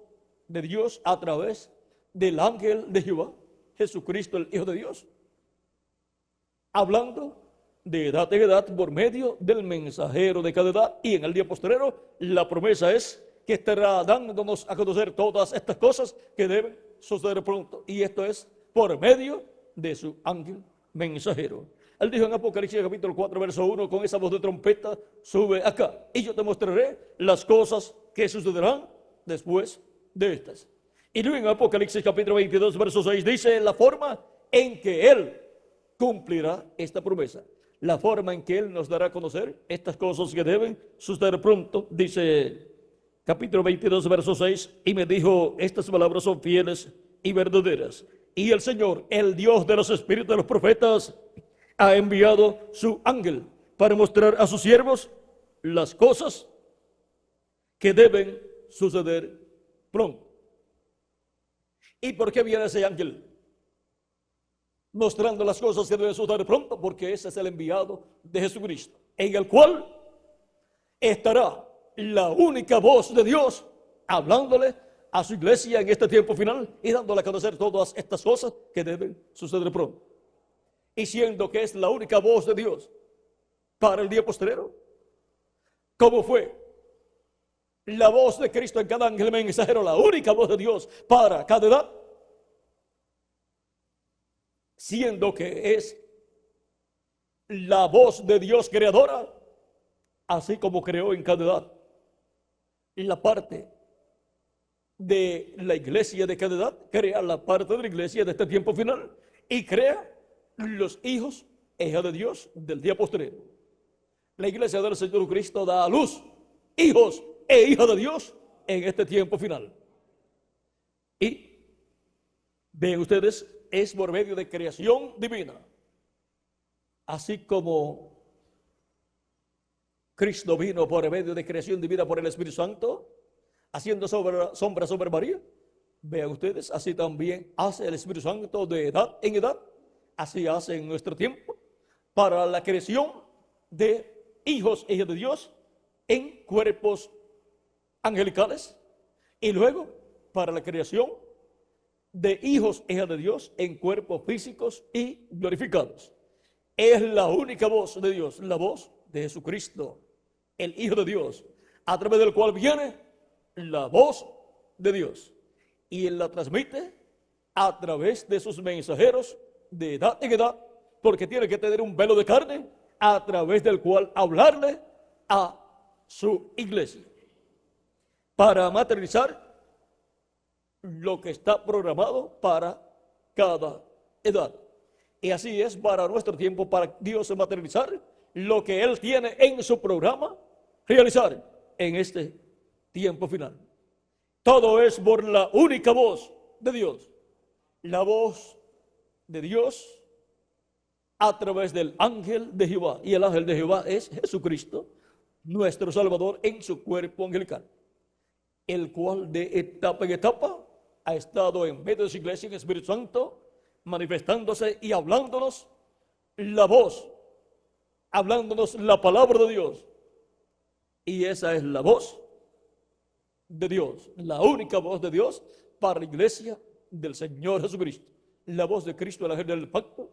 de Dios a través del ángel de Jehová, Jesucristo, el Hijo de Dios, hablando de edad en edad por medio del mensajero de cada edad. Y en el día postrero la promesa es que estará dándonos a conocer todas estas cosas que deben suceder pronto, y esto es por medio de su ángel mensajero. Él dijo en Apocalipsis capítulo 4 verso 1, con esa voz de trompeta, sube acá y yo te mostraré las cosas que sucederán después de estas. Y luego en Apocalipsis capítulo 22 verso 6 dice la forma en que Él cumplirá esta promesa, la forma en que Él nos dará a conocer estas cosas que deben suceder pronto. Dice capítulo 22 verso 6, y me dijo, estas palabras son fieles y verdaderas, y el Señor, el Dios de los espíritus de los profetas, ha enviado su ángel para mostrar a sus siervos las cosas que deben suceder pronto. ¿Y por qué viene ese ángel mostrando las cosas que deben suceder pronto? Porque ese es el enviado de Jesucristo, en el cual estará la única voz de Dios hablándole a su iglesia en este tiempo final y dándole a conocer todas estas cosas que deben suceder pronto. Y siendo que es la única voz de Dios para el día postrero, ¿cómo fue la voz de Cristo en cada ángel mensajero, la única voz de Dios para cada edad? Siendo que es la voz de Dios creadora, así como creó en cada edad la parte de la iglesia de cada edad, crea la parte de la iglesia de este tiempo final y crea los hijos e hijas de Dios del día postrero. La iglesia del Señor Cristo da a luz hijos e hijas de Dios en este tiempo final. Y ven ustedes, es por medio de creación divina, así como Cristo vino por medio de creación divina por el Espíritu Santo, haciendo sombra sobre María. Vean ustedes, así también hace el Espíritu Santo de edad en edad, así hace en nuestro tiempo, para la creación de hijos e hijas de Dios en cuerpos angelicales, y luego para la creación de hijos e hijas de Dios en cuerpos físicos y glorificados. Es la única voz de Dios, la voz de Jesucristo, el Hijo de Dios, a través del cual viene la voz de Dios, y Él la transmite a través de sus mensajeros de edad en edad, porque tiene que tener un velo de carne a través del cual hablarle a su iglesia para materializar lo que está programado para cada edad. Y así es para nuestro tiempo, para Dios materializar lo que Él tiene en su programa realizar en este tiempo final. Todo es por la única voz de Dios, la voz de Dios a través del ángel de Jehová. Y el ángel de Jehová es Jesucristo, nuestro Salvador, en su cuerpo angelical, el cual de etapa en etapa ha estado en medio de su iglesia en el Espíritu Santo, manifestándose y hablándonos la voz, hablándonos la palabra de Dios. Y esa es la voz de Dios, la única voz de Dios para la iglesia del Señor Jesucristo, la voz de Cristo, el ángel del pacto,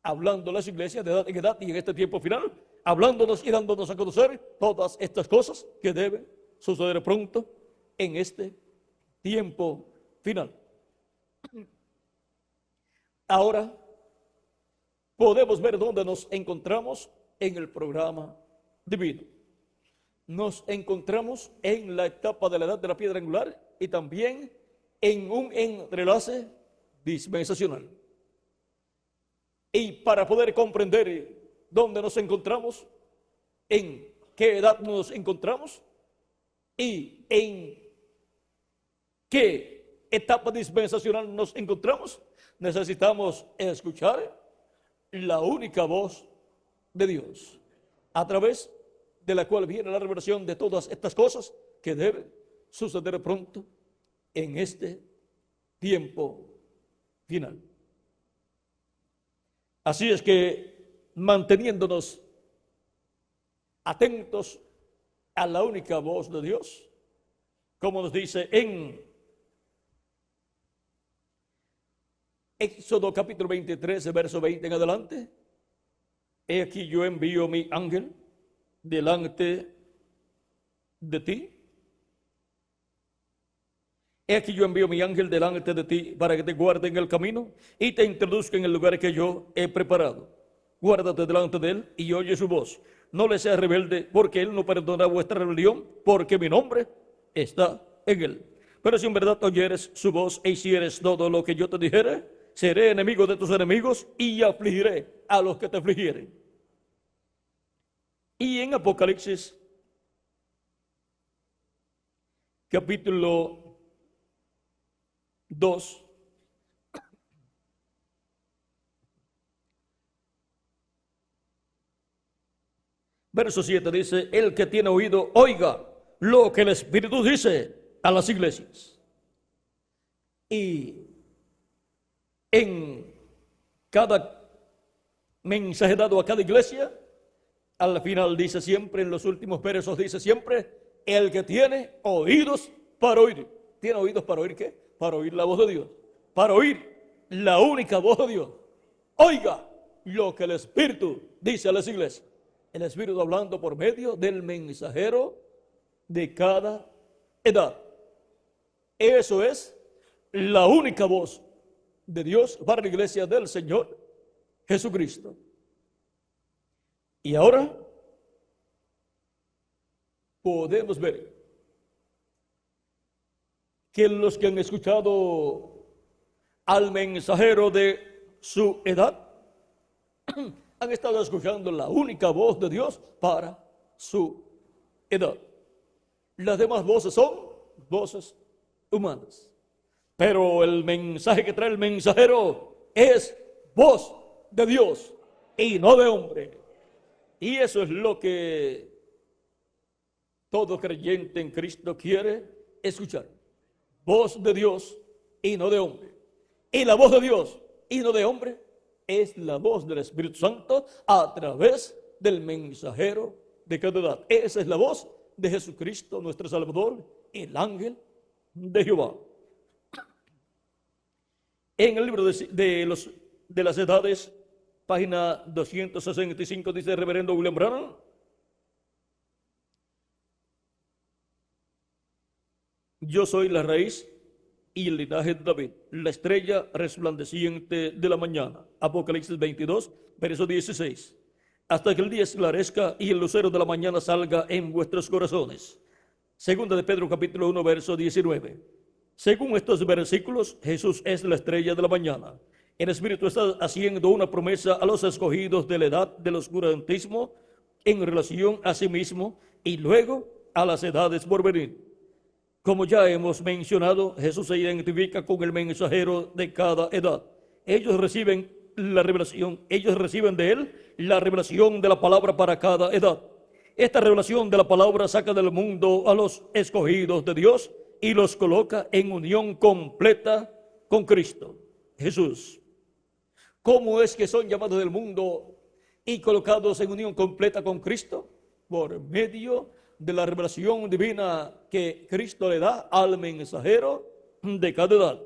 hablando a las iglesias de edad en edad y en este tiempo final, hablándonos y dándonos a conocer todas estas cosas que deben suceder pronto en este tiempo final. Ahora podemos ver dónde nos encontramos en el programa divino. nos encontramos en la etapa de la edad de la piedra angular y también en un entrelace dispensacional. Y para poder comprender dónde nos encontramos, en qué edad nos encontramos y en qué etapa dispensacional nos encontramos, necesitamos escuchar la única voz de Dios, a través de la cual viene la revelación de todas estas cosas que deben suceder pronto en este tiempo final. Así es que, manteniéndonos atentos a la única voz de Dios, como nos dice en Éxodo capítulo 23, verso 20 en adelante: he aquí yo envío mi ángel delante de ti. He aquí yo envío mi ángel delante de ti para que te guarde en el camino y te introduzca en el lugar que yo he preparado. Guárdate delante de él y oye su voz. No le seas rebelde, porque él no perdona vuestra rebelión, porque mi nombre está en él. Pero si en verdad oyeres su voz e hicieres todo lo que yo te dijere, seré enemigo de tus enemigos y afligiré a los que te afligieren. Y en Apocalipsis capítulo 2, verso 7 dice: el que tiene oído, oiga lo que el Espíritu dice a las iglesias. Y en cada mensaje dado a cada iglesia, al final dice siempre, en los últimos versos dice siempre: el que tiene oídos para oír. ¿Tiene oídos para oír qué? Para oír la voz de Dios, para oír la única voz de Dios. Oiga lo que el Espíritu dice a las iglesias. El Espíritu hablando por medio del mensajero de cada edad. Eso es la única voz de Dios para la iglesia del Señor Jesucristo. Y ahora podemos ver que los que han escuchado al mensajero de su edad han estado escuchando la única voz de Dios para su edad. Las demás voces son voces humanas, pero el mensaje que trae el mensajero es voz de Dios y no de hombre. Y eso es lo que todo creyente en Cristo quiere escuchar: voz de Dios y no de hombre. Y la voz de Dios y no de hombre es la voz del Espíritu Santo a través del mensajero de cada edad. Esa es la voz de Jesucristo, nuestro Salvador, el ángel de Jehová. En el libro de las edades, página 265, dice el reverendo William Branham: yo soy la raíz y el linaje de David, la estrella resplandeciente de la mañana. Apocalipsis 22, verso 16. Hasta que el día esclarezca y el lucero de la mañana salga en vuestros corazones. Segunda de Pedro capítulo 1, verso 19. Según estos versículos, Jesús es la estrella de la mañana. El Espíritu está haciendo una promesa a los escogidos de la edad del oscurantismo en relación a sí mismo y luego a las edades por venir. Como ya hemos mencionado, Jesús se identifica con el mensajero de cada edad. Ellos reciben la revelación, ellos reciben de él la revelación de la palabra para cada edad. Esta revelación de la palabra saca del mundo a los escogidos de Dios y los coloca en unión completa con Cristo Jesús. ¿Cómo es que son llamados del mundo y colocados en unión completa con Cristo? Por medio de la revelación divina que Cristo le da al mensajero de cada edad.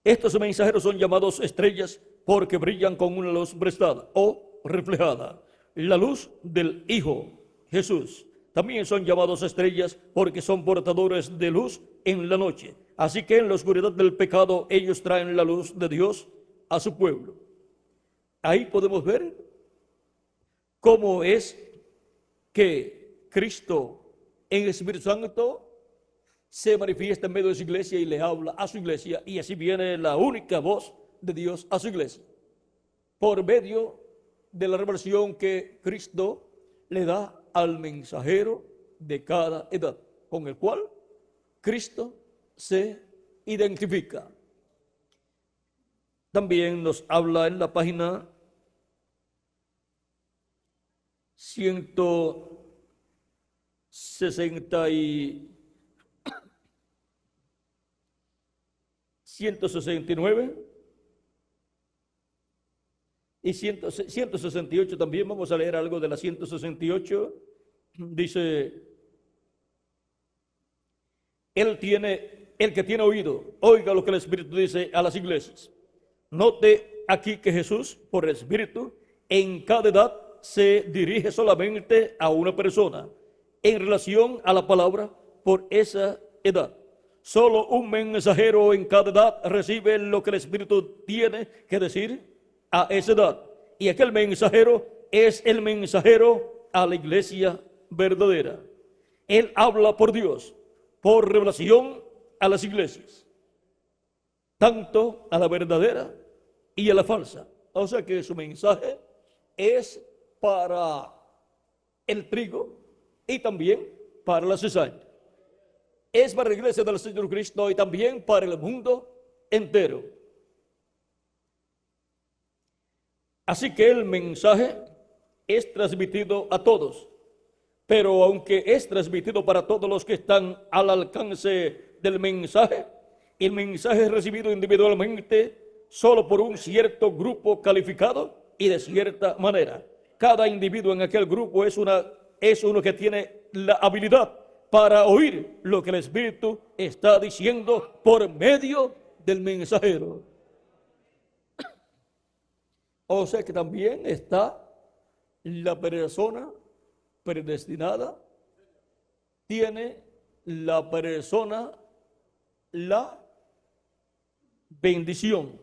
Estos mensajeros son llamados estrellas porque brillan con una luz prestada o reflejada, la luz del Hijo Jesús. También son llamados estrellas porque son portadores de luz en la noche. Así que en la oscuridad del pecado ellos traen la luz de Dios a su pueblo. Ahí podemos ver cómo es que Cristo en el Espíritu Santo se manifiesta en medio de su iglesia y le habla a su iglesia, y así viene la única voz de Dios a su iglesia, por medio de la revelación que Cristo le da al mensajero de cada edad, con el cual Cristo se identifica. También nos habla en la página 169 y 168 también. Vamos a leer algo de la 168. Dice: el que tiene oído, oiga lo que el Espíritu dice a las iglesias. Note aquí que Jesús, por el Espíritu, en cada edad se dirige solamente a una persona en relación a la palabra por esa edad. Solo un mensajero en cada edad recibe lo que el Espíritu tiene que decir a esa edad. Y aquel mensajero es el mensajero a la iglesia verdadera. Él habla por Dios, por revelación a las iglesias, tanto a la verdadera y a la falsa. O sea que su mensaje es para el trigo y también para la cizaña. Es para la iglesia del Señor Cristo y también para el mundo entero. Así que el mensaje es transmitido a todos, pero aunque es transmitido para todos los que están al alcance del mensaje, el mensaje es recibido individualmente solo por un cierto grupo calificado y de cierta manera. Cada individuo en aquel grupo es uno que tiene la habilidad para oír lo que el Espíritu está diciendo por medio del mensajero. O sea que también está la persona predestinada, tiene la persona la bendición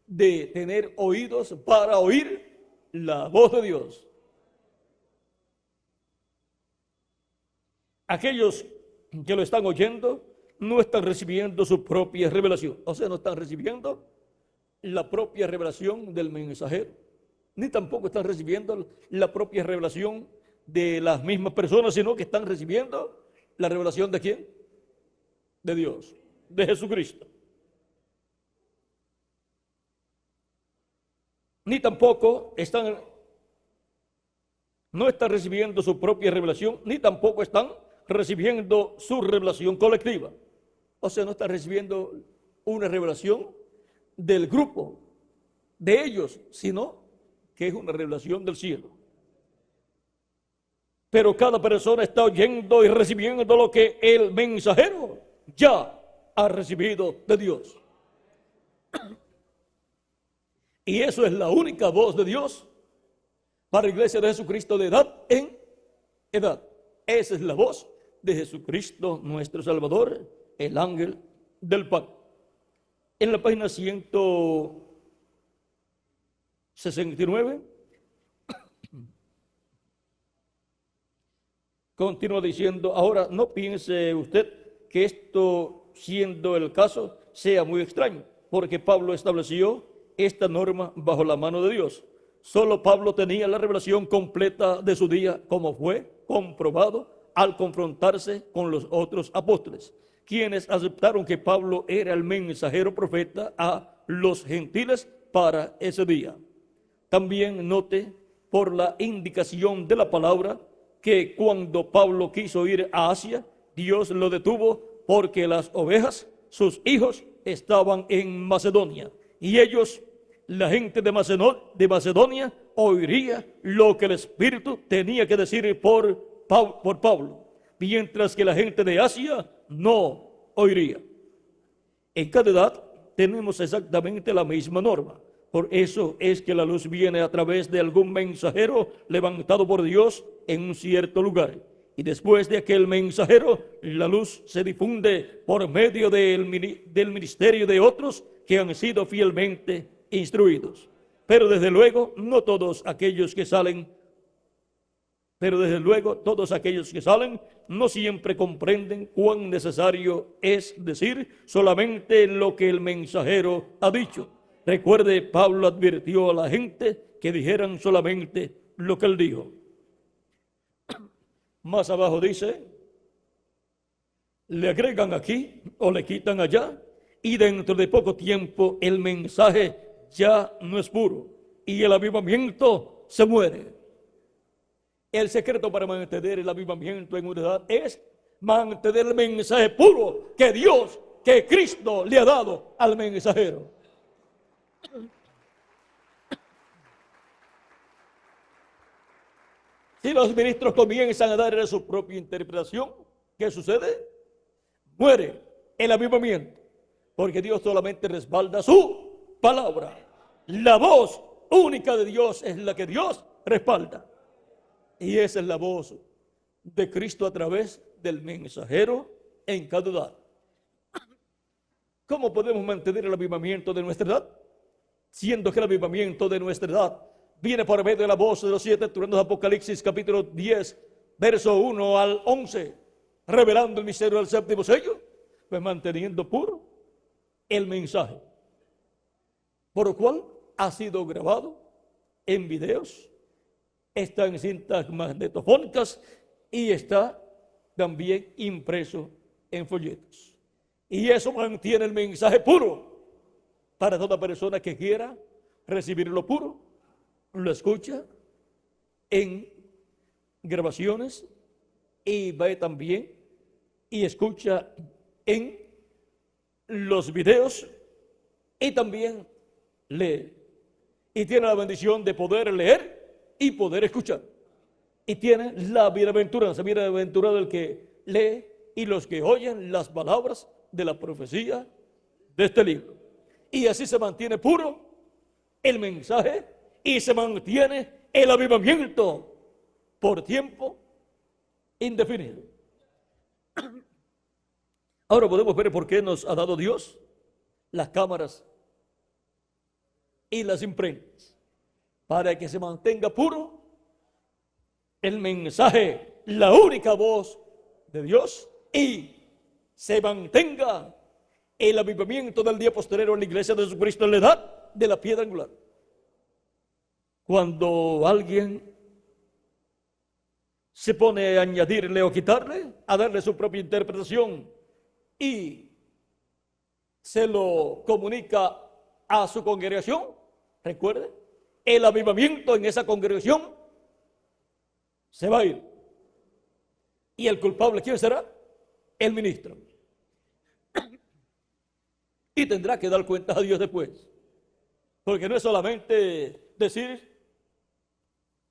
de tener oídos para oír la voz de Dios. Aquellos que lo están oyendo no están recibiendo su propia revelación, o sea, no están recibiendo la propia revelación del mensajero, ni tampoco están recibiendo la propia revelación de las mismas personas, sino que están recibiendo la revelación ¿de quién? De Dios, de Jesucristo. Ni tampoco no están recibiendo su propia revelación, ni tampoco están recibiendo su revelación colectiva. O sea, no están recibiendo una revelación del grupo de ellos, sino que es una revelación del cielo. Pero cada persona está oyendo y recibiendo lo que el mensajero ya ha recibido de Dios. Y eso es la única voz de Dios para la iglesia de Jesucristo de edad en edad. Esa es la voz de Jesucristo, nuestro Salvador, el ángel del pan. En la página 169, continúa diciendo: ahora no piense usted que esto, siendo el caso, sea muy extraño, porque Pablo estableció esta norma bajo la mano de Dios. Solo Pablo tenía la revelación completa de su día, como fue comprobado al confrontarse con los otros apóstoles, quienes aceptaron que Pablo era el mensajero profeta a los gentiles para ese día. También note por la indicación de la palabra que cuando Pablo quiso ir a Asia, Dios lo detuvo porque las ovejas, sus hijos, estaban en Macedonia. Y ellos, la gente de Macedonia, oiría lo que el Espíritu tenía que decir por Pablo, mientras que la gente de Asia no oiría. En cada edad tenemos exactamente la misma norma. Por eso es que la luz viene a través de algún mensajero levantado por Dios en un cierto lugar. Y después de aquel mensajero, la luz se difunde por medio del ministerio de otros que han sido fielmente instruidos. Pero desde luego, no todos aquellos que salen Pero desde luego todos aquellos que salen no siempre comprenden cuán necesario es decir solamente lo que el mensajero ha dicho. Recuerde, Pablo advirtió a la gente que dijeran solamente lo que él dijo. Más abajo dice, le agregan aquí o le quitan allá, y dentro de poco tiempo el mensaje ya no es puro y el avivamiento se muere. El secreto para mantener el avivamiento en unidad es mantener el mensaje puro que Dios, que Cristo le ha dado al mensajero. Si los ministros comienzan a darle su propia interpretación, ¿qué sucede? Muere el avivamiento, porque Dios solamente respalda su palabra. La voz única de Dios es la que Dios respalda. Y esa es la voz de Cristo a través del mensajero en cada edad. ¿Cómo podemos mantener el avivamiento de nuestra edad? Siendo que el avivamiento de nuestra edad viene por medio de la voz de los 7 truenos de Apocalipsis, capítulo 10, verso 1 al 11, revelando el misterio del séptimo sello, pues manteniendo puro el mensaje, por lo cual ha sido grabado en videos, está en cintas magnetofónicas y está también impreso en folletos. Y eso mantiene el mensaje puro para toda persona que quiera recibir lo puro. Lo escucha en grabaciones y ve también y escucha en los videos y también lee. Y tiene la bendición de poder leer y poder escuchar. Y tiene la bienaventuranza, bienaventurado el que lee y los que oyen las palabras de la profecía de este libro. Y así se mantiene puro el mensaje y se mantiene el avivamiento por tiempo indefinido. Ahora podemos ver por qué nos ha dado Dios las cámaras y las imprentas, para que se mantenga puro el mensaje, la única voz de Dios, y se mantenga el avivamiento del día posterior en la iglesia de Jesucristo en la edad de la piedra angular. Cuando alguien se pone a añadirle o quitarle, a darle su propia interpretación y se lo comunica a su congregación, recuerde, el avivamiento en esa congregación se va a ir. ¿Y el culpable quién será? El ministro. Y tendrá que dar cuenta a Dios después. Porque no es solamente decir,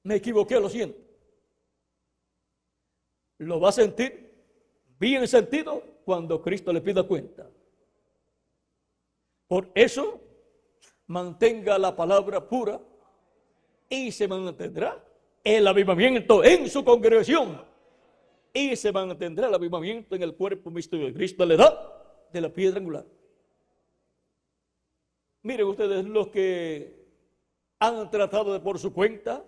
me equivoqué, lo siento. Lo va a sentir bien sentido cuando Cristo le pida cuenta. Por eso, mantenga la palabra pura y se mantendrá el avivamiento en su congregación. Y se mantendrá el avivamiento en el cuerpo místico de Cristo a la edad de la piedra angular. Miren ustedes, los que han tratado de por su cuenta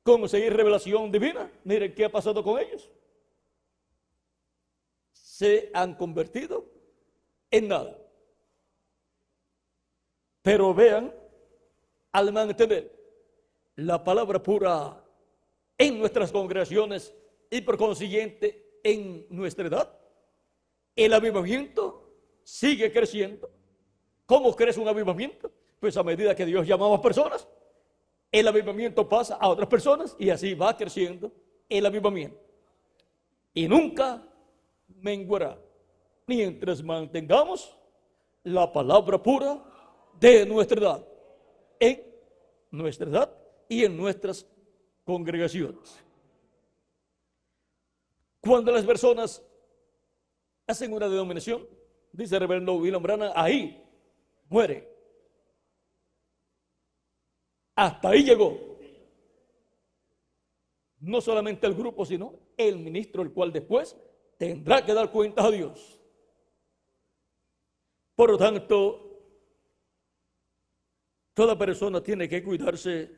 conseguir revelación divina, miren qué ha pasado con ellos. Se han convertido en nada. Pero vean, al mantener la palabra pura en nuestras congregaciones y por consiguiente en nuestra edad, el avivamiento sigue creciendo. ¿Cómo crece un avivamiento? Pues a medida que Dios llama a personas, el avivamiento pasa a otras personas y así va creciendo el avivamiento. Y nunca menguará mientras mantengamos la palabra pura de nuestra edad, en nuestra edad y en nuestras congregaciones. Cuando las personas hacen una denominación, dice el reverendo William Branham, ahí muere. Hasta ahí llegó. No solamente el grupo, sino el ministro, el cual después tendrá que dar cuentas a Dios. Por lo tanto, toda persona tiene que cuidarse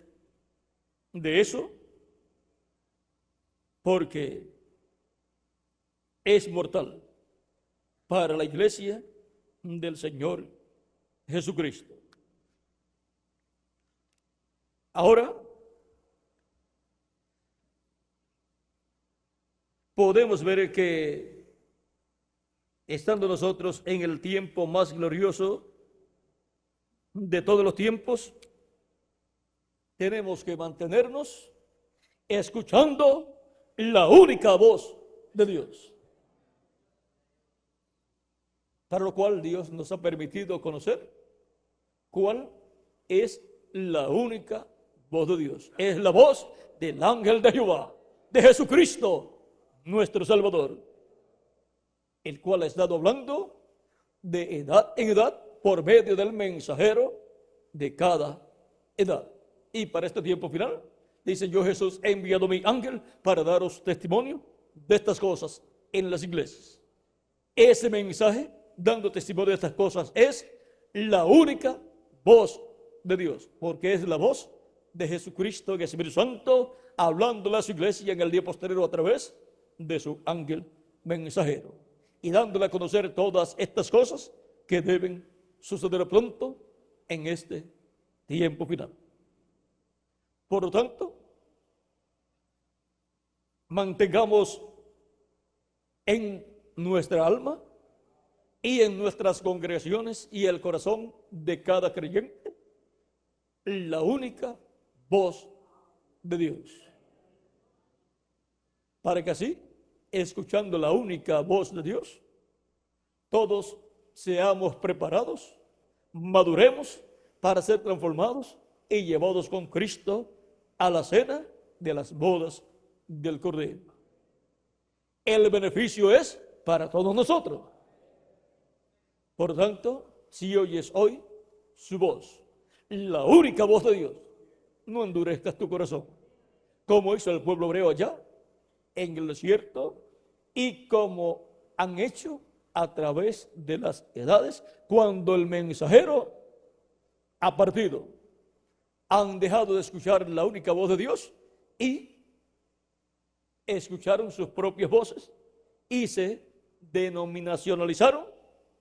de eso porque es mortal para la iglesia del Señor Jesucristo. Ahora podemos ver que estando nosotros en el tiempo más glorioso de todos los tiempos, tenemos que mantenernos escuchando la única voz de Dios, para lo cual Dios nos ha permitido conocer cuál es la única voz de Dios. Es la voz del ángel de Jehová, de Jesucristo, nuestro Salvador, el cual ha estado hablando de edad en edad por medio del mensajero de cada edad. Y para este tiempo final, dice: yo, Jesús, he enviado mi ángel para daros testimonio de estas cosas en las iglesias. Ese mensaje, dando testimonio de estas cosas, es la única voz de Dios, porque es la voz de Jesucristo, el Espíritu Santo, hablando a su iglesia en el día posterior a través de su ángel mensajero, y dándole a conocer todas estas cosas que deben suceder pronto en este tiempo final. Por lo tanto, mantengamos en nuestra alma y en nuestras congregaciones y el corazón de cada creyente la única voz de Dios, para que así, escuchando la única voz de Dios, todos seamos preparados, maduremos para ser transformados y llevados con Cristo a la cena de las bodas del Cordero. El beneficio es para todos nosotros. Por tanto, si oyes hoy su voz, la única voz de Dios, no endurezcas tu corazón, como hizo el pueblo hebreo allá en el desierto y como han hecho a través de las edades, cuando el mensajero ha partido. Han dejado de escuchar la única voz de Dios y escucharon sus propias voces y se denominacionalizaron,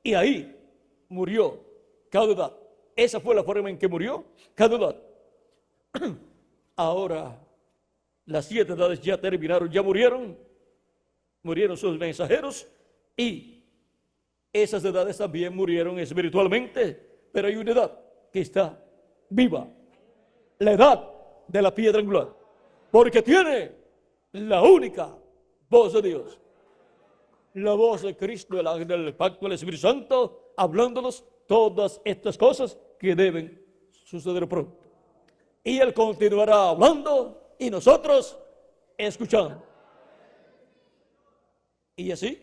y ahí murió cada edad. Esa fue la forma en que murió cada edad. Ahora las 7 edades ya terminaron, ya murieron sus mensajeros, y esas edades también murieron espiritualmente, pero hay una edad que está viva, la edad de la piedra angular, porque tiene la única voz de Dios, la voz de Cristo, el ángel del pacto, el Espíritu Santo, hablándonos todas estas cosas que deben suceder pronto. Y Él continuará hablando y nosotros escuchando. Y así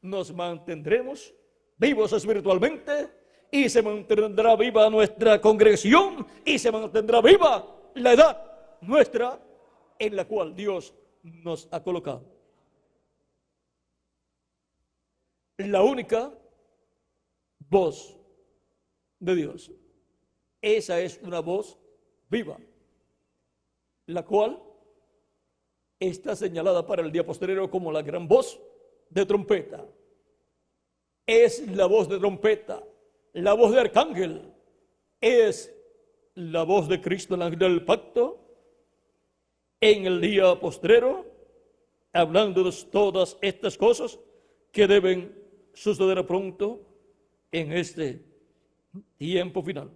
nos mantendremos vivos espiritualmente, y se mantendrá viva nuestra congregación, y se mantendrá viva la edad nuestra en la cual Dios nos ha colocado. La única voz de Dios, esa es una voz viva, la cual está señalada para el día posterior como la gran voz de trompeta. Es la voz de trompeta, la voz de arcángel, es la voz de Cristo, el ángel del pacto, en el día postrero, hablándonos todas estas cosas que deben suceder pronto en este tiempo final.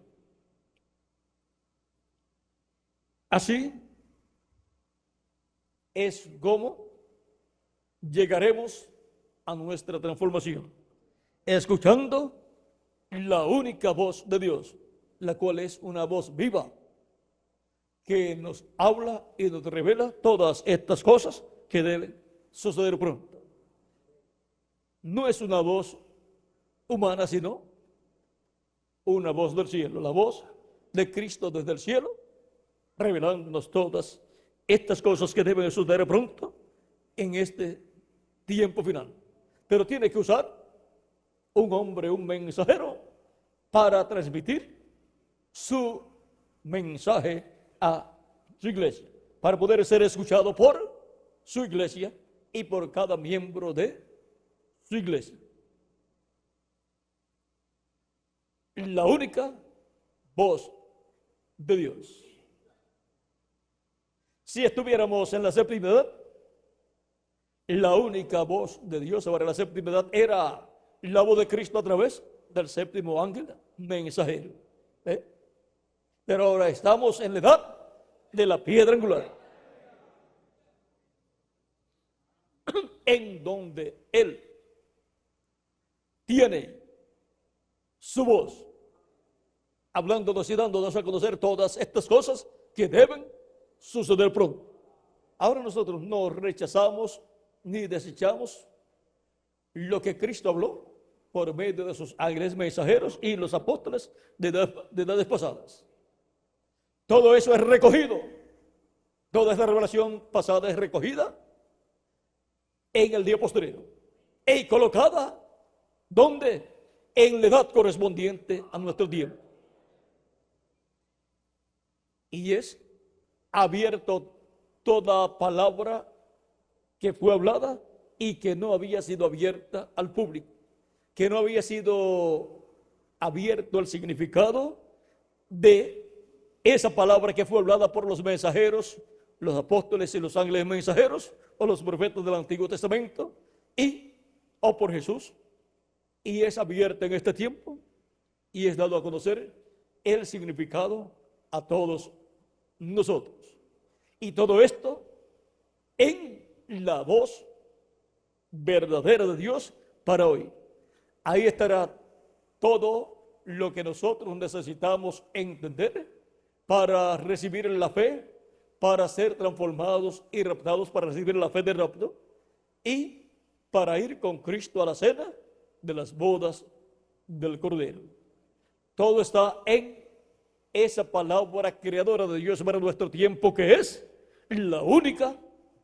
Así es como llegaremos a nuestra transformación, escuchando la única voz de Dios, la cual es una voz viva, que nos habla y nos revela todas estas cosas que deben suceder pronto. No es una voz humana, sino una voz del cielo, la voz de Cristo desde el cielo, revelándonos todas estas cosas que deben suceder pronto en este tiempo final. Pero tiene que usar un hombre, un mensajero, para transmitir su mensaje a su iglesia, para poder ser escuchado por su iglesia y por cada miembro de su iglesia. La única voz de Dios. Si estuviéramos en la séptima edad, la única voz de Dios sobre la séptima edad era la voz de Cristo a través del séptimo ángel mensajero. Pero ahora estamos en la edad de la piedra angular, en donde Él tiene su voz, hablándonos y dándonos a conocer todas estas cosas que deben suceder pronto. Ahora nosotros no rechazamos ni desechamos lo que Cristo habló por medio de sus ángeles mensajeros y los apóstoles de edades pasadas. Todo eso es recogido. Toda esta revelación pasada es recogida en el día posterior y colocada, ¿dónde? En la edad correspondiente a nuestro tiempo. Y es abierto toda palabra que fue hablada y que no había sido abierta al público, que no había sido abierto el significado de esa palabra que fue hablada por los mensajeros, los apóstoles y los ángeles mensajeros, o los profetas del Antiguo Testamento, o por Jesús, y es abierta en este tiempo, y es dado a conocer el significado a todos nosotros. Y todo esto en la voz verdadera de Dios para hoy. Ahí estará todo lo que nosotros necesitamos entender para recibir la fe, para ser transformados y raptados, para recibir la fe de rapto y para ir con Cristo a la cena de las bodas del Cordero. Todo está en esa palabra creadora de Dios para nuestro tiempo, que es la única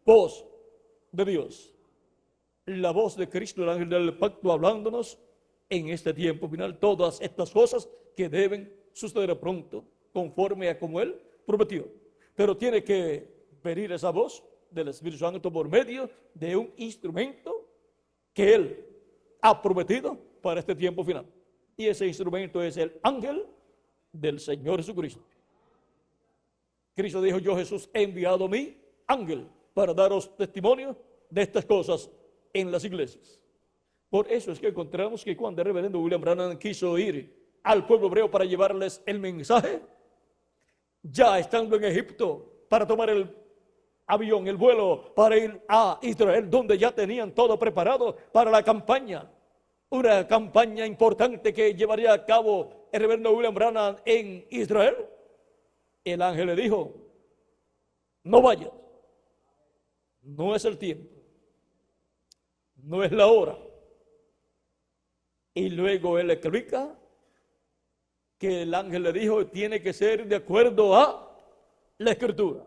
voz de Dios. La voz de Cristo, el ángel del pacto, hablándonos en este tiempo final todas estas cosas que deben suceder pronto, conforme a como Él prometió. Pero tiene que venir esa voz del Espíritu Santo por medio de un instrumento que Él ha prometido para este tiempo final. Y ese instrumento es el ángel del Señor Jesucristo. Cristo dijo: yo, Jesús, he enviado mi ángel para daros testimonio de estas cosas en las iglesias. Por eso es que encontramos que cuando el reverendo William Branham quiso ir al pueblo hebreo para llevarles el mensaje, ya estando en Egipto, para tomar el avión, el vuelo para ir a Israel, donde ya tenían todo preparado para la campaña, una campaña importante que llevaría a cabo el reverendo William Branham en Israel, el ángel le dijo: no vayas, no es el tiempo, no es la hora. Y luego él explica que el ángel le dijo: tiene que ser de acuerdo a la Escritura,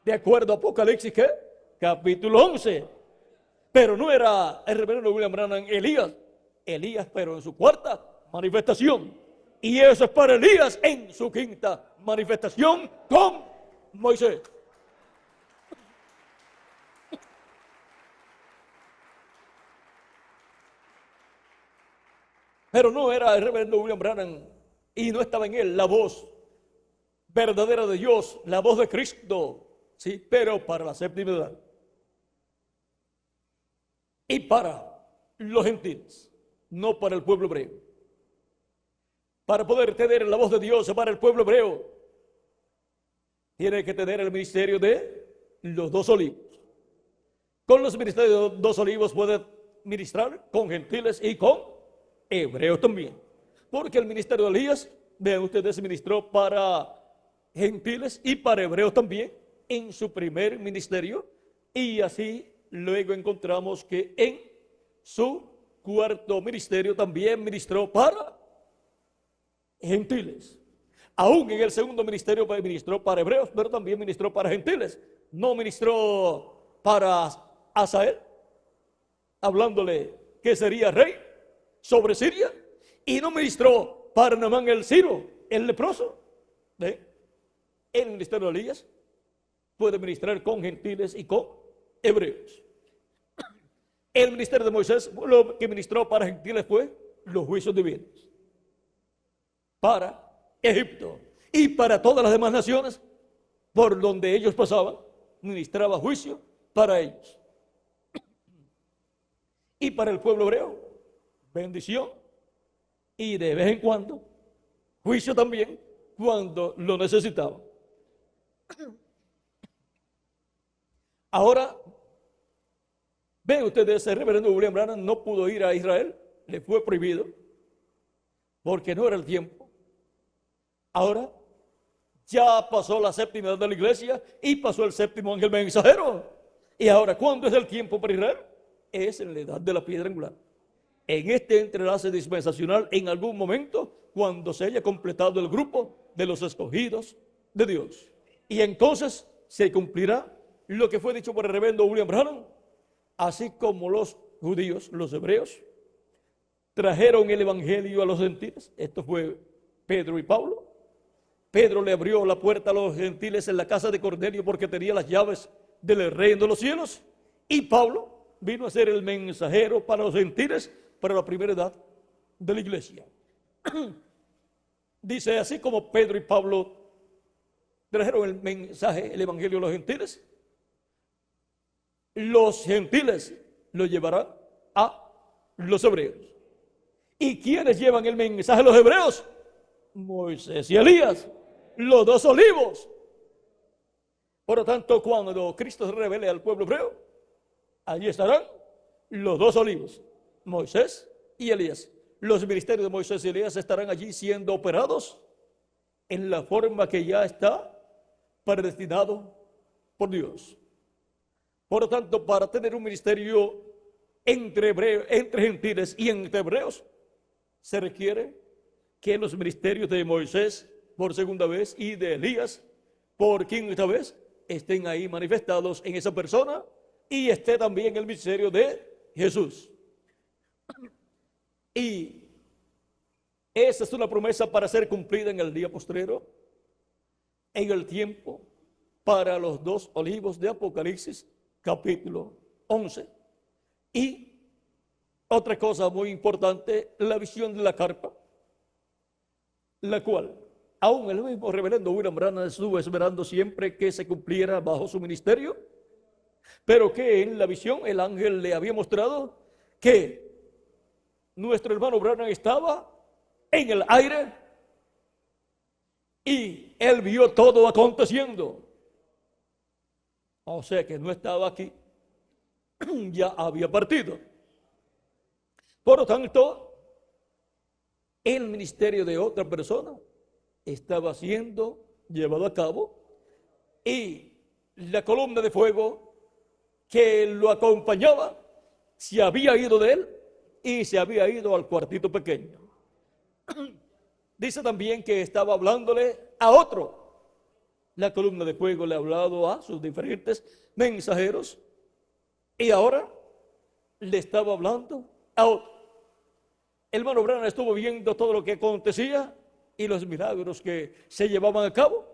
de acuerdo a Apocalipsis, ¿qué? Capítulo 11. Pero no era el reverendo William Branham Elías, pero en su cuarta manifestación. Y eso es para Elías en su quinta manifestación con Moisés. Pero no era el reverendo William Branham, y no estaba en él la voz verdadera de Dios, la voz de Cristo, sí, pero para la séptima edad y para los gentiles, no para el pueblo hebreo. Para poder tener la voz de Dios para el pueblo hebreo, tiene que tener el ministerio de los dos olivos. Con los ministerios de los dos olivos puede ministrar con gentiles y con hebreos también. Porque el ministerio de Elías, vean ustedes, se ministró para gentiles y para hebreos también en su primer ministerio. Y así luego encontramos que en su cuarto ministerio también ministró para gentiles. Aún en el segundo ministerio ministró para hebreos, pero también ministró para gentiles. No ministró para Asael, hablándole que sería rey sobre Siria, y no ministró para Naamán el Sirio, el leproso. El ministerio de Elías puede ministrar con gentiles y con hebreos. El ministerio de Moisés, lo que ministró para gentiles fue los juicios divinos para Egipto y para todas las demás naciones por donde ellos pasaban, ministraba juicio para ellos. Y para el pueblo hebreo, bendición y de vez en cuando juicio también cuando lo necesitaban. Ahora, ven ustedes, el reverendo William Branham no pudo ir a Israel, le fue prohibido porque no era el tiempo. Ahora ya pasó la séptima edad de la iglesia y pasó el séptimo ángel mensajero. Y ahora, ¿cuándo es el tiempo para Israel? Es en la edad de la piedra angular. En este entrelace dispensacional, en algún momento, cuando se haya completado el grupo de los escogidos de Dios. Y entonces se cumplirá lo que fue dicho por el reverendo William Branham, así como los judíos, los hebreos, trajeron el evangelio a los gentiles. Esto fue Pedro y Pablo. Pedro le abrió la puerta a los gentiles en la casa de Cornelio porque tenía las llaves del reino de los cielos. Y Pablo vino a ser el mensajero para los gentiles para la primera edad de la iglesia. Dice, así como Pedro y Pablo trajeron el mensaje, el evangelio a los gentiles lo llevarán a los hebreos. ¿Y quiénes llevan el mensaje a los hebreos? Moisés y Elías, los dos olivos. Por lo tanto, cuando Cristo se revele al pueblo hebreo, allí estarán los dos olivos, Moisés y Elías. Los ministerios de Moisés y Elías estarán allí siendo operados en la forma que ya está predestinado por Dios. Por lo tanto, para tener un ministerio entre gentiles y entre hebreos, se requiere que los ministerios de Moisés por segunda vez y de Elías por quinta vez estén ahí manifestados en esa persona y esté también el ministerio de Jesús. Y esa es una promesa para ser cumplida en el día postrero, en el tiempo para los dos olivos de Apocalipsis, capítulo 11. Y otra cosa muy importante, la visión de la carpa, la cual aún el mismo reverendo William Branham estuvo esperando siempre que se cumpliera bajo su ministerio, pero que en la visión el ángel le había mostrado que nuestro hermano Branham estaba en el aire y él vio todo aconteciendo. O sea que no estaba aquí, ya había partido. Por lo tanto, el ministerio de otra persona estaba siendo llevado a cabo y la columna de fuego que lo acompañaba se había ido de él y se había ido al cuartito pequeño. Dice también que estaba hablándole a otro. La columna de fuego le ha hablado a sus diferentes mensajeros y ahora le estaba hablando a otro. El hermano Branham estuvo viendo todo lo que acontecía y los milagros que se llevaban a cabo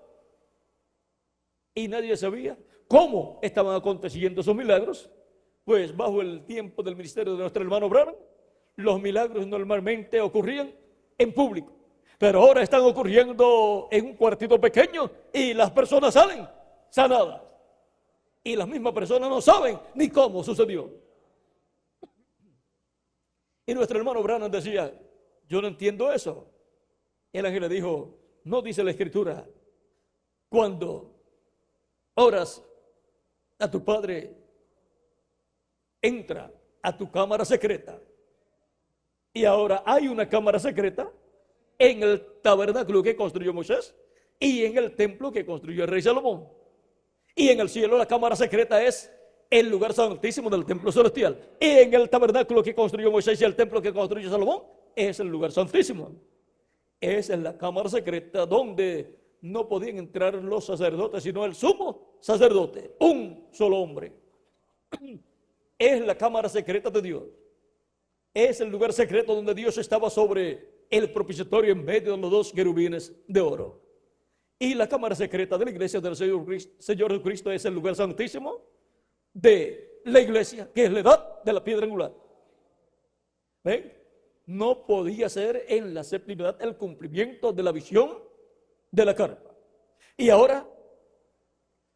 y nadie sabía cómo estaban aconteciendo esos milagros, pues bajo el tiempo del ministerio de nuestro hermano Branham, los milagros normalmente ocurrían en público, pero ahora están ocurriendo en un cuartito pequeño y las personas salen sanadas y las mismas personas no saben ni cómo sucedió. Y nuestro hermano Branham decía, yo no entiendo eso. El ángel le dijo, no dice la escritura, cuando oras a tu padre, entra a tu cámara secreta. Y ahora hay una cámara secreta en el tabernáculo que construyó Moisés y en el templo que construyó el rey Salomón. Y en el cielo la cámara secreta es el lugar santísimo del templo celestial. Y en el tabernáculo que construyó Moisés y el templo que construyó Salomón es el lugar santísimo. Es en la cámara secreta donde no podían entrar los sacerdotes, sino el sumo sacerdote, un solo hombre. Es la cámara secreta de Dios. Es el lugar secreto donde Dios estaba sobre el propiciatorio en medio de los dos querubines de oro. Y la cámara secreta de la iglesia del Señor Jesucristo es el lugar santísimo, de la iglesia, que es la edad de la piedra angular. ¿Ven? No podía ser en la séptima edad el cumplimiento de la visión de la carpa. Y ahora,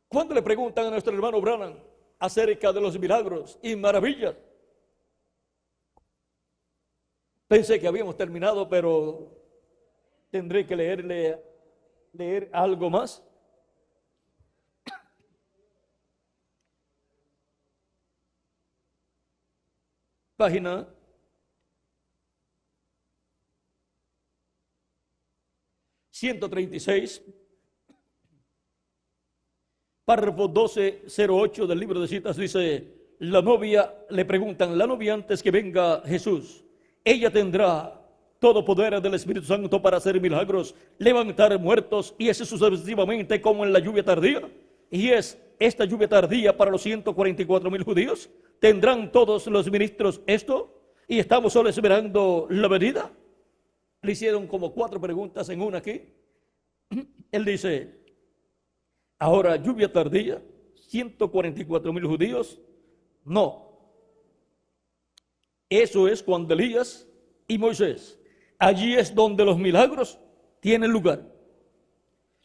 cuando le preguntan a nuestro hermano Branham acerca de los milagros y maravillas, pensé que habíamos terminado, pero tendré que leer algo más. Página 136, párrafo 1208 del libro de citas, dice: la novia, le preguntan, la novia antes que venga Jesús, ella tendrá todo poder del Espíritu Santo para hacer milagros, levantar muertos y así sucesivamente como en la lluvia tardía. Y es esta lluvia tardía para los 144,000 judíos. ¿Tendrán todos los ministros esto? ¿Y estamos solo esperando la venida? Le hicieron como 4 preguntas en una aquí. Él dice: ahora, lluvia tardía, 144,000 judíos. No. Eso es cuando Elías y Moisés. Allí es donde los milagros tienen lugar.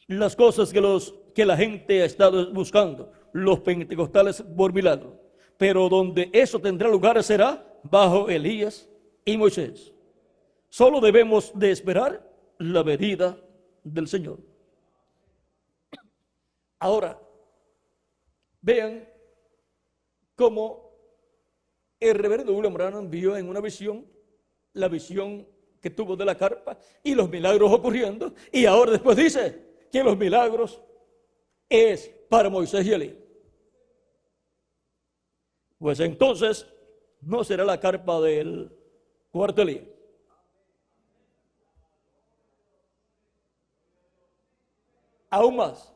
Las cosas que la gente ha estado buscando, los pentecostales por milagro. Pero donde eso tendrá lugar será bajo Elías y Moisés. Solo debemos de esperar la venida del Señor. Ahora, vean cómo el reverendo William Branham vio en una visión, la visión que tuvo de la carpa y los milagros ocurriendo, y ahora después dice que los milagros es para Moisés y Elías. Pues entonces no será la carpa del cuarto Elías. Aún más.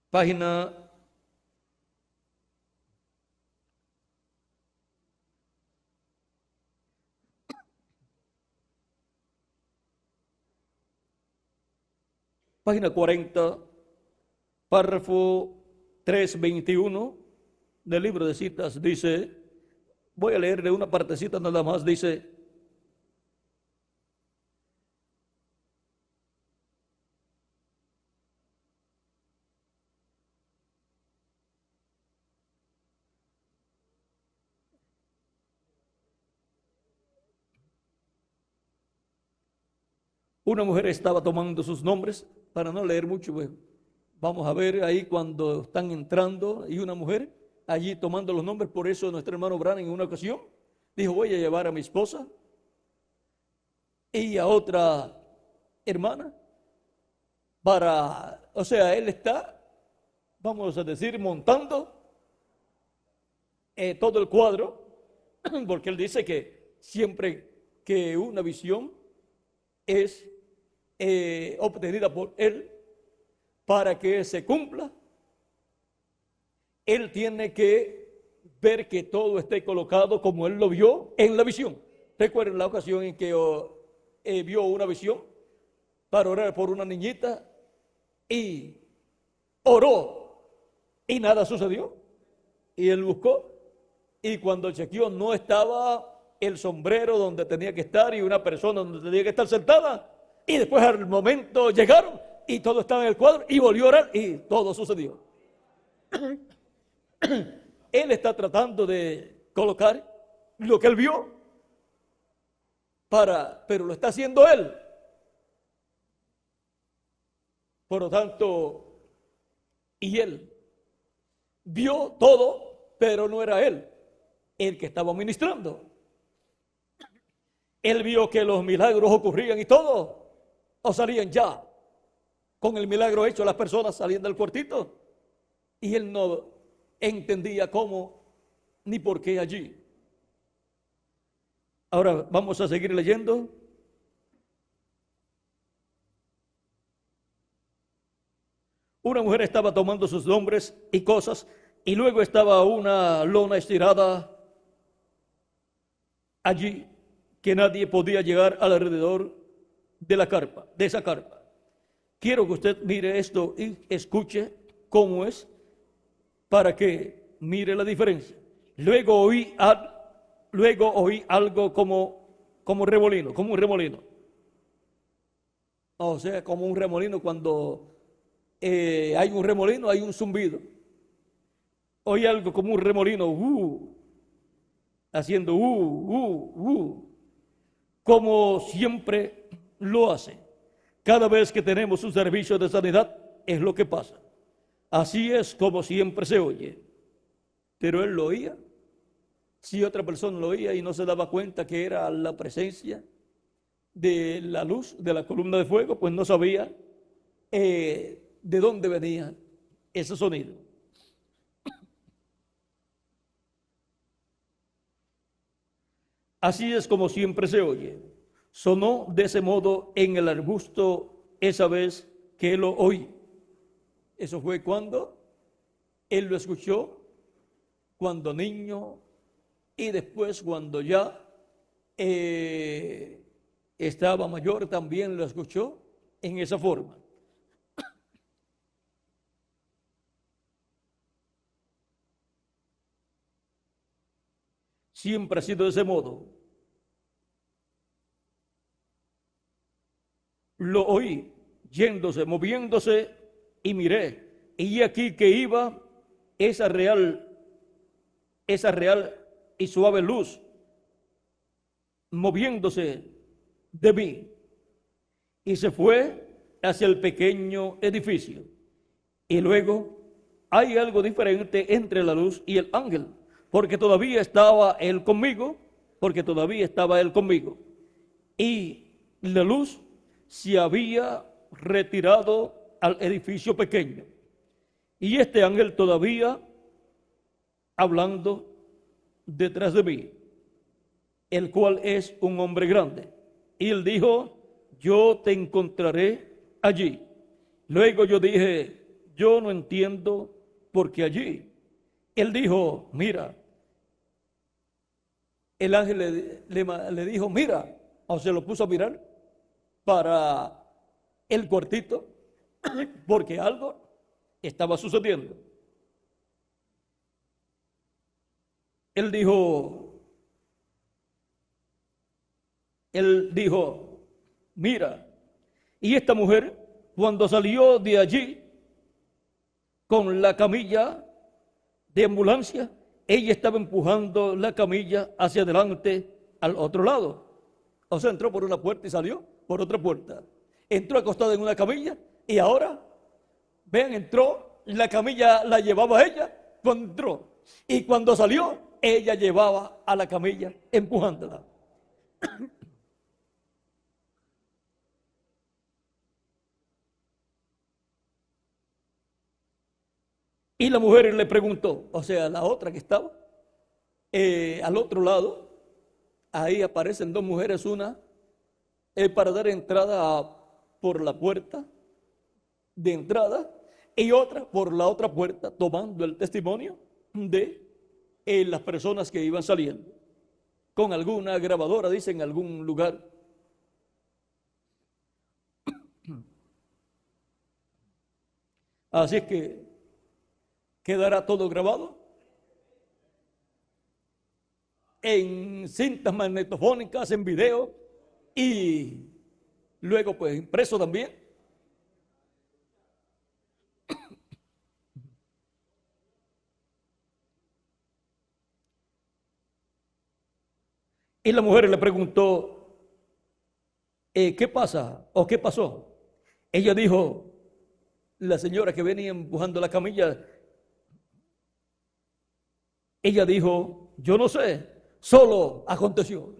Página 40, párrafo 321 del libro de citas, dice, voy a leerle una partecita nada más, dice: una mujer estaba tomando sus nombres, para no leer mucho, pues, vamos a ver ahí cuando están entrando, y una mujer allí tomando los nombres. Por eso nuestro hermano Branham en una ocasión dijo: voy a llevar a mi esposa y a otra hermana o sea, él está, vamos a decir, montando todo el cuadro, porque él dice que siempre que una visión es obtenida por él, para que se cumpla, él tiene que ver que todo esté colocado como él lo vio en la visión. Recuerden la ocasión en que vio una visión para orar por una niñita y oró y nada sucedió, y él buscó, y cuando chequeó no estaba el sombrero donde tenía que estar y una persona donde tenía que estar sentada, y después al momento llegaron y todo estaba en el cuadro y volvió a orar y todo sucedió. Él está tratando de colocar lo que él vio pero lo está haciendo él. Por lo tanto, y él vio todo, pero no era él el que estaba ministrando. Él vio que los milagros ocurrían y todo, o salían ya con el milagro hecho, las personas salían del cuartito, y él no entendía cómo ni por qué allí. Ahora vamos a seguir leyendo. Una mujer estaba tomando sus nombres y cosas, y luego estaba una lona estirada allí, que nadie podía llegar alrededor de la carpa, de esa carpa. quiero que usted mire esto y escuche cómo es para que mire la diferencia. Luego oí algo como remolino, como un remolino. O sea, como un remolino cuando hay un remolino, hay un zumbido. Oí algo como un remolino, haciendo como siempre lo hace. Cada vez que tenemos un servicio de sanidad, es lo que pasa. Así es como siempre se oye. Pero él lo oía. Si otra persona lo oía y no se daba cuenta que era la presencia de la luz, de la columna de fuego, pues no sabía de dónde venía ese sonido. Así es como siempre se oye. Sonó de ese modo en el arbusto esa vez que lo oí. Eso fue cuando él lo escuchó, cuando niño, y después cuando ya estaba mayor también lo escuchó en esa forma. Siempre ha sido de ese modo. Lo oí yéndose, moviéndose, y miré, y aquí que iba esa real y suave luz moviéndose de mí, y se fue hacia el pequeño edificio. Y luego hay algo diferente entre la luz y el ángel, porque todavía estaba él conmigo, y la luz se había retirado al edificio pequeño, y este ángel todavía hablando detrás de mí, el cual es un hombre grande. Y él dijo, yo te encontraré allí. Luego yo dije, yo no entiendo por qué allí. Él dijo, mira. El ángel le dijo, mira, o se lo puso a mirar para el cuartito, porque algo estaba sucediendo. Él dijo, mira, y esta mujer cuando salió de allí con la camilla de ambulancia, ella estaba empujando la camilla hacia adelante al otro lado. O sea, entró por una puerta y salió por otra puerta. Entró acostada en una camilla y ahora, vean, entró, la camilla la llevaba a ella cuando entró. Y cuando salió, ella llevaba a la camilla empujándola. Y la mujer le preguntó, o sea, la otra que estaba al otro lado, ahí aparecen dos mujeres, una para dar entrada por la puerta de entrada y otra por la otra puerta, tomando el testimonio de las personas que iban saliendo, con alguna grabadora, dice, en algún lugar. Así es que quedará todo grabado en cintas magnetofónicas, en video y luego pues impreso también. Y la mujer le preguntó, ¿qué pasa o qué pasó? Ella dijo, la señora que venía empujando la camilla, ella dijo, yo no sé, solo aconteció.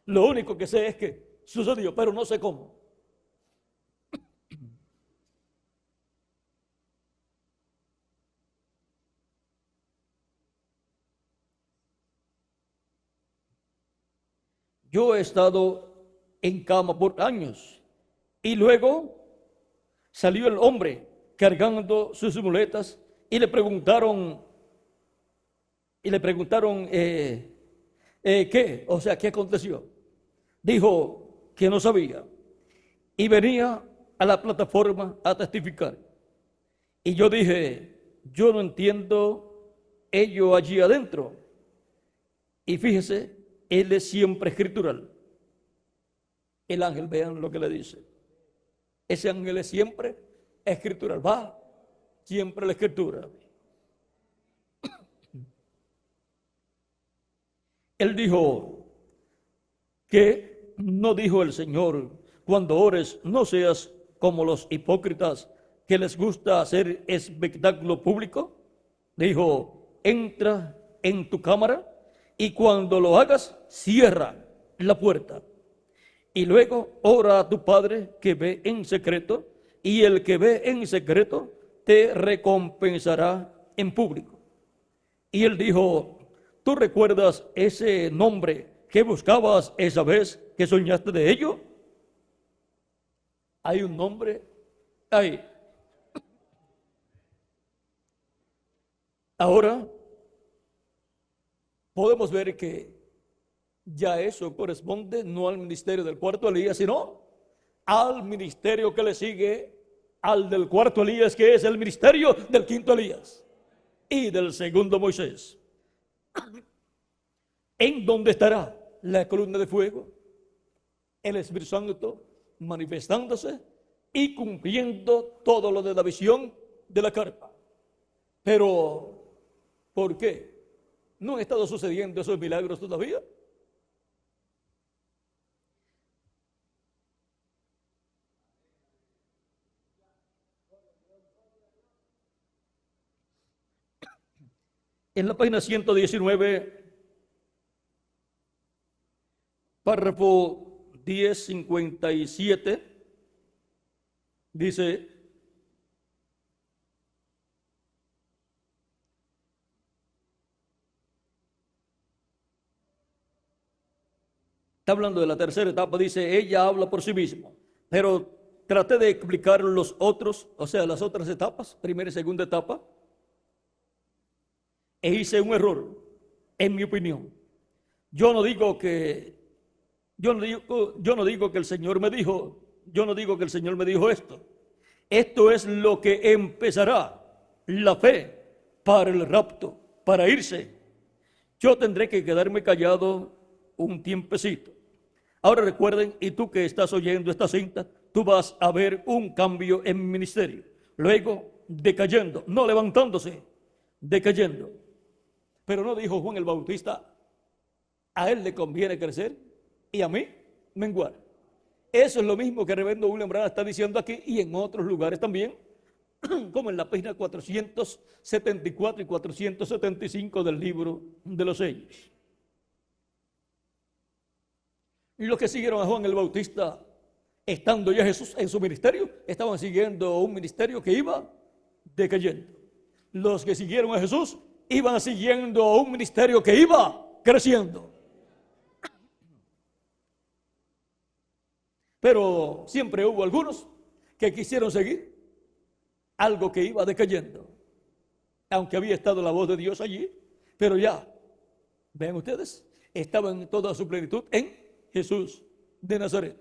Lo único que sé es que sucedió, pero no sé cómo. Yo he estado en cama por años y luego salió el hombre cargando sus muletas y le preguntaron, ¿qué? O sea, ¿qué aconteció? Dijo que no sabía y venía a la plataforma a testificar. Y yo dije, yo no entiendo ello allí adentro. Y fíjese, él es siempre escritural. El ángel, vean lo que le dice. Ese ángel es siempre escritural. Va siempre la escritura. Él dijo que no dijo el Señor, cuando ores no seas como los hipócritas que les gusta hacer espectáculo público. Dijo, entra en tu cámara y cuando lo hagas, cierra la puerta. Y luego ora a tu Padre que ve en secreto, y el que ve en secreto te recompensará en público. Y él dijo, ¿tú recuerdas ese nombre que buscabas esa vez que soñaste de ello? Hay un nombre ahí. Ahora podemos ver que ya eso corresponde no al ministerio del cuarto Elías, sino al ministerio que le sigue al del cuarto Elías, que es el ministerio del quinto Elías y del segundo Moisés. ¿En dónde estará la columna de fuego? El Espíritu Santo manifestándose y cumpliendo todo lo de la visión de la carpa. Pero, ¿por qué no han estado sucediendo esos milagros todavía? En la página 119, párrafo 1057, dice, está hablando de la tercera etapa, dice, ella habla por sí misma, pero traté de explicar los otros, o sea, las otras etapas, primera y segunda etapa, e hice un error, en mi opinión. Yo no digo que el Señor me dijo, yo no digo que el Señor me dijo esto. Esto es lo que empezará la fe para el rapto, para irse. Yo tendré que quedarme callado un tiempecito. Ahora recuerden, y tú que estás oyendo esta cinta, tú vas a ver un cambio en mi ministerio. Luego, decayendo, no levantándose, decayendo. Pero no dijo Juan el Bautista, a él le conviene crecer y a mí menguar. Eso es lo mismo que Reverendo William Branham está diciendo aquí y en otros lugares también, como en la página 474 y 475 del libro de los sellos. Y los que siguieron a Juan el Bautista, estando ya Jesús en su ministerio, estaban siguiendo un ministerio que iba decayendo. Los que siguieron a Jesús iban siguiendo un ministerio que iba creciendo. Pero siempre hubo algunos que quisieron seguir algo que iba decayendo, aunque había estado la voz de Dios allí, pero ya, ven ustedes, estaba en toda su plenitud en Jesús de Nazaret.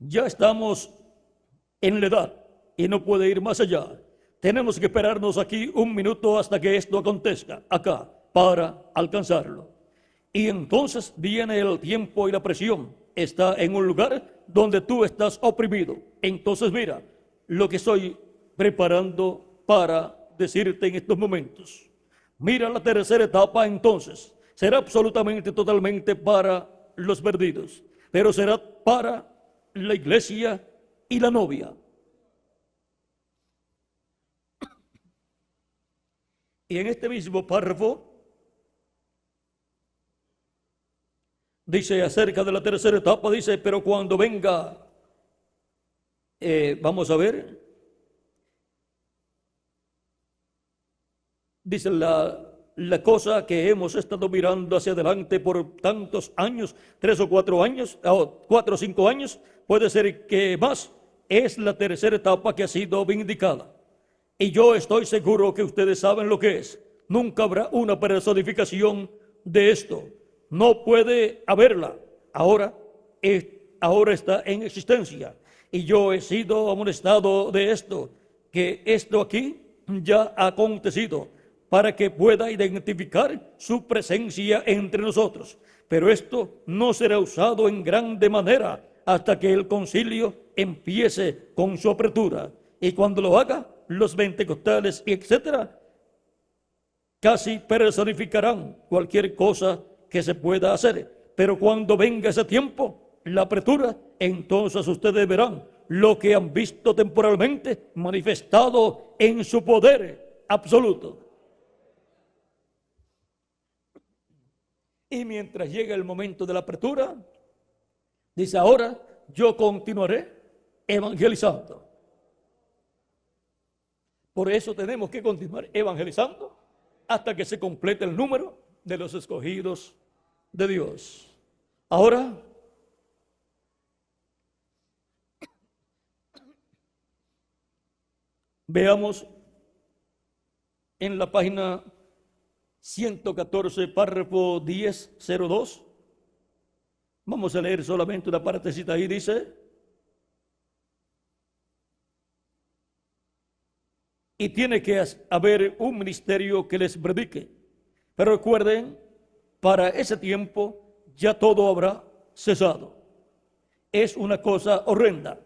Ya estamos en la edad y no puede ir más allá. Tenemos que esperarnos aquí un minuto hasta que esto acontezca acá para alcanzarlo. Y entonces viene el tiempo y la presión. Está en un lugar donde tú estás oprimido. Entonces mira lo que estoy preparando para decirte en estos momentos. Mira la tercera etapa entonces. Será absolutamente, totalmente para los perdidos. Pero será para la iglesia y la novia. Y en este mismo párrafo dice acerca de la tercera etapa, dice, pero cuando venga, vamos a ver, dice la cosa que hemos estado mirando hacia adelante por tantos años, 3 o 4 años, o 4 o 5 años, puede ser que más, es la tercera etapa que ha sido vindicada. Y yo estoy seguro que ustedes saben lo que es. Nunca habrá una personificación de esto. No puede haberla. Ahora está en existencia. Y yo he sido amonestado de esto, que esto aquí ya ha acontecido, para que pueda identificar su presencia entre nosotros. Pero esto no será usado en grande manera hasta que el concilio empiece con su apertura. Y cuando lo haga, los pentecostales y etcétera, casi personificarán cualquier cosa que se pueda hacer. Pero cuando venga ese tiempo, la apertura, entonces ustedes verán lo que han visto temporalmente manifestado en su poder absoluto. Y mientras llega el momento de la apertura, dice: ahora yo continuaré evangelizando. Por eso tenemos que continuar evangelizando hasta que se complete el número de los escogidos de Dios. Ahora, veamos en la página 114, párrafo 1002. Vamos a leer solamente una partecita ahí. Dice: y tiene que haber un ministerio que les predique. Pero recuerden, para ese tiempo ya todo habrá cesado. Es una cosa horrenda.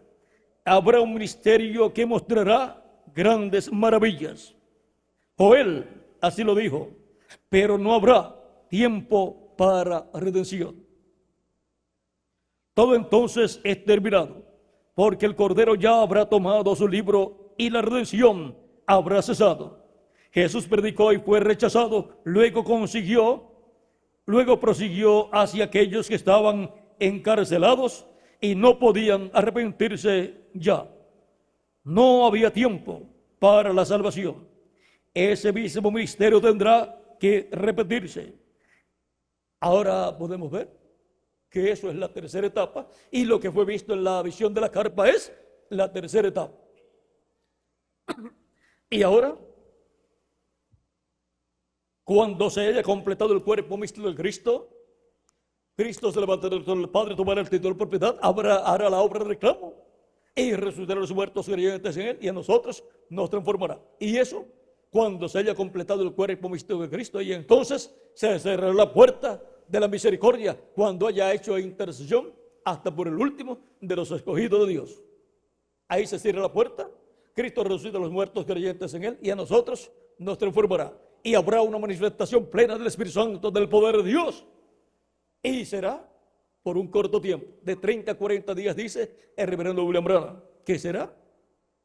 Habrá un ministerio que mostrará grandes maravillas. Joel así lo dijo. Pero no habrá tiempo para redención. Todo entonces es terminado, porque el Cordero ya habrá tomado su libro y la redención habrá cesado. Jesús predicó y fue rechazado, luego prosiguió hacia aquellos que estaban encarcelados y no podían arrepentirse ya. No había tiempo para la salvación. Ese mismo ministerio tendrá que repetirse. Ahora podemos ver que eso es la tercera etapa, y lo que fue visto en la visión de la carpa es la tercera etapa. Y ahora, cuando se haya completado el cuerpo místico de Cristo, Cristo se levantará del Padre, tomará el título de propiedad, hará la obra de reclamo y resucitará a los muertos creyentes en él, y a nosotros nos transformará. Y eso, cuando se haya completado el cuerpo místico de Cristo, y entonces se cerrará la puerta de la misericordia cuando haya hecho intercesión hasta por el último de los escogidos de Dios. Ahí se cierra la puerta. Cristo resucita a los muertos creyentes en él, y a nosotros nos transformará. Y habrá una manifestación plena del Espíritu Santo, del poder de Dios. Y será por un corto tiempo, de 30 a 40 días, dice el reverendo William Branham, que será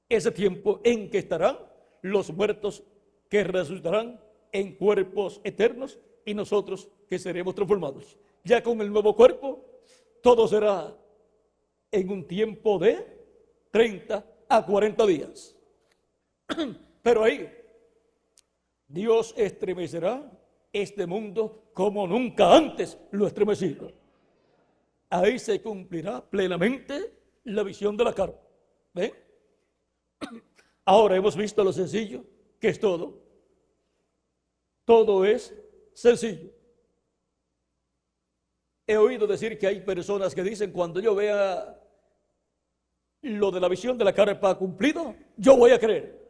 ese tiempo en que estarán los muertos que resucitarán en cuerpos eternos, y nosotros que seremos transformados. Ya con el nuevo cuerpo, todo será en un tiempo de 30 a 40 días. Pero ahí Dios estremecerá este mundo como nunca antes lo estremecido. Ahí se cumplirá plenamente la visión de la carpa. ¿Ven? Ahora hemos visto lo sencillo que es todo. Todo es sencillo. He oído decir que hay personas que dicen: cuando yo vea lo de la visión de la carpa cumplido, yo voy a creer.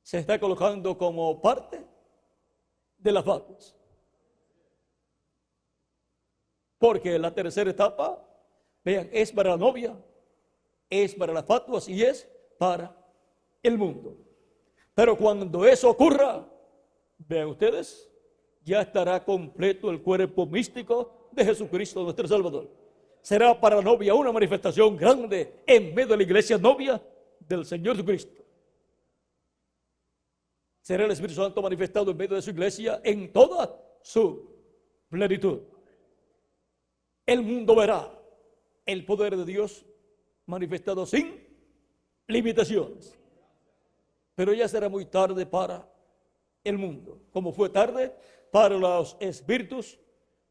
Se está colocando como parte de las fatuas. Porque la tercera etapa, vean, es para la novia, es para las fatuas y es para el mundo. Pero cuando eso ocurra, vean ustedes, ya estará completo el cuerpo místico de Jesucristo nuestro Salvador. Será para la novia una manifestación grande en medio de la iglesia novia del Señor Jesucristo. Será el Espíritu Santo manifestado en medio de su iglesia en toda su plenitud. El mundo verá el poder de Dios manifestado sin limitaciones. Pero ya será muy tarde para el mundo, como fue tarde para los espíritus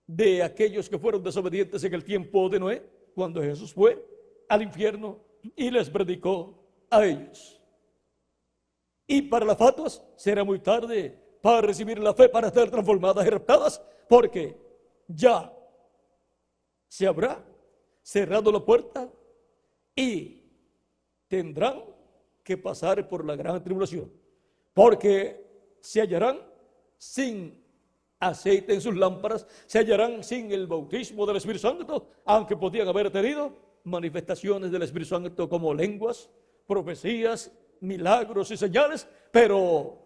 de aquellos que fueron desobedientes en el tiempo de Noé, cuando Jesús fue al infierno y les predicó a ellos. Y para las fatuas será muy tarde para recibir la fe, para ser transformadas y raptadas, porque ya se habrá cerrado la puerta y tendrán que pasar por la gran tribulación, porque se hallarán sin aceite en sus lámparas, se hallarán sin el bautismo del Espíritu Santo, aunque podían haber tenido manifestaciones del Espíritu Santo como lenguas, profecías, milagros y señales, pero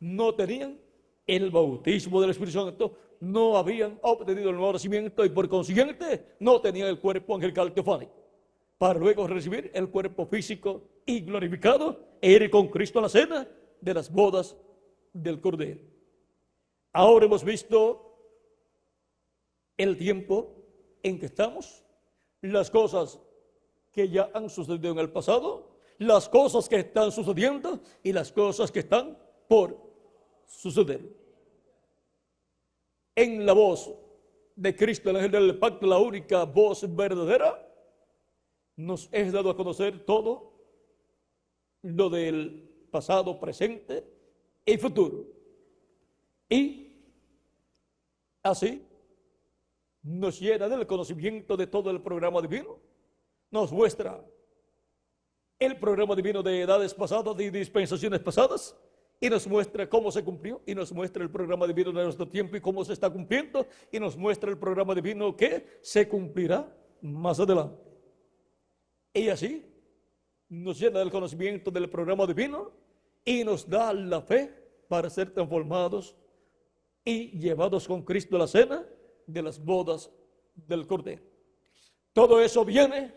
no tenían el bautismo del Espíritu Santo, no habían obtenido el nuevo nacimiento y por consiguiente no tenían el cuerpo angelical teofánico, para luego recibir el cuerpo físico y glorificado e ir con Cristo a la cena de las bodas del Cordero. Ahora hemos visto el tiempo en que estamos, las cosas que ya han sucedido en el pasado, las cosas que están sucediendo y las cosas que están por suceder. En la voz de Cristo, el ángel del pacto, la única voz verdadera, nos es dado a conocer todo lo del pasado, presente y futuro. Y así nos llena del conocimiento de todo el programa divino, nos muestra el programa divino de edades pasadas y dispensaciones pasadas, y nos muestra cómo se cumplió, y nos muestra el programa divino de nuestro tiempo y cómo se está cumpliendo, y nos muestra el programa divino que se cumplirá más adelante. Y así nos llena del conocimiento del programa divino y nos da la fe para ser transformados y llevados con Cristo a la cena de las bodas del Cordero. Todo eso viene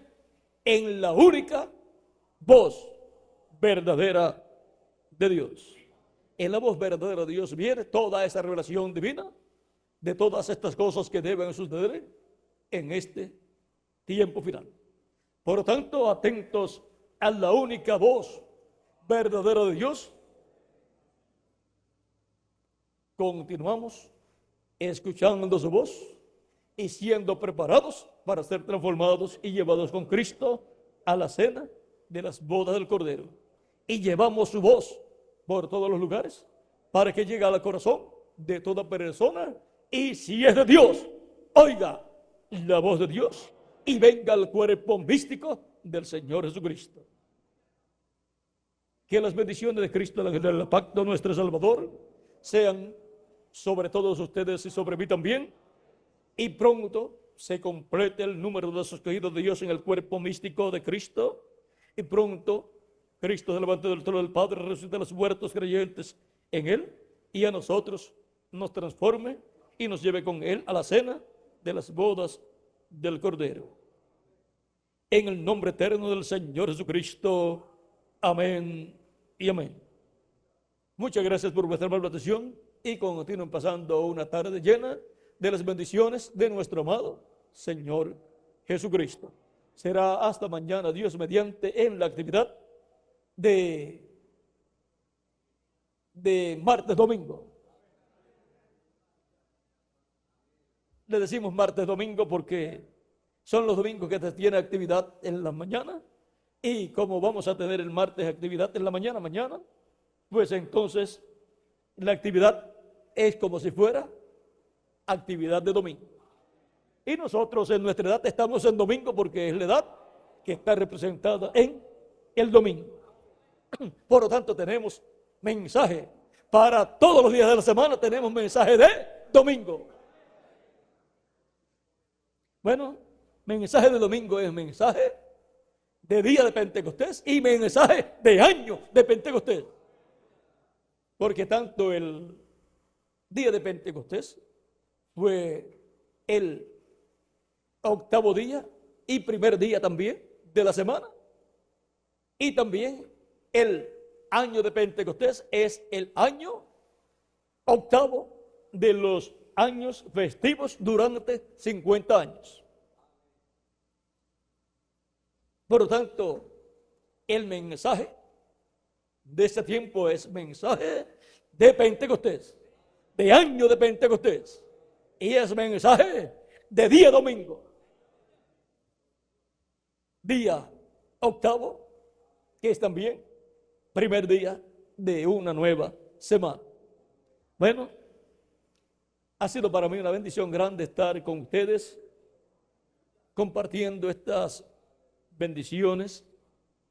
en la única voz verdadera de Dios. En la voz verdadera de Dios viene toda esa revelación divina de todas estas cosas que deben suceder en este tiempo final. Por lo tanto, atentos a la única voz verdadera de Dios. Continuamos escuchando su voz y siendo preparados para ser transformados y llevados con Cristo a la cena de las bodas del Cordero. Y llevamos su voz por todos los lugares para que llegue al corazón de toda persona, y si es de Dios, oiga la voz de Dios y venga al cuerpo místico del Señor Jesucristo. Que las bendiciones de Cristo, el ángel del pacto, nuestro Salvador, sean sobre todos ustedes y sobre mí también, y pronto se complete el número de los escogidos de Dios en el cuerpo místico de Cristo, y pronto Cristo se levante del trono del Padre, resucite a los muertos creyentes en Él, y a nosotros nos transforme y nos lleve con Él a la cena de las bodas del Cordero. En el nombre eterno del Señor Jesucristo. Amén y amén. Muchas gracias por vuestra amable atención y continúen pasando una tarde llena de las bendiciones de nuestro amado Señor Jesucristo. Será hasta mañana, Dios mediante, en la actividad de martes domingo. Le decimos martes domingo porque son los domingos que se tiene actividad en la mañana, y como vamos a tener el martes actividad en la mañana, pues entonces la actividad es como si fuera actividad de domingo. Y nosotros en nuestra edad estamos en domingo porque es la edad que está representada en el domingo. Por lo tanto, tenemos mensaje para todos los días de la semana, tenemos mensaje de domingo. Bueno, mensaje de domingo es mensaje de día de Pentecostés y mensaje de año de Pentecostés. Porque tanto el día de Pentecostés fue el octavo día y primer día también de la semana. Y también el año de Pentecostés es el año octavo de los años festivos durante 50 años. Por lo tanto, el mensaje de ese tiempo es mensaje de Pentecostés, de año de Pentecostés, y es mensaje de día domingo, día octavo, que es también primer día de una nueva semana. Bueno, ha sido para mí una bendición grande estar con ustedes compartiendo estas bendiciones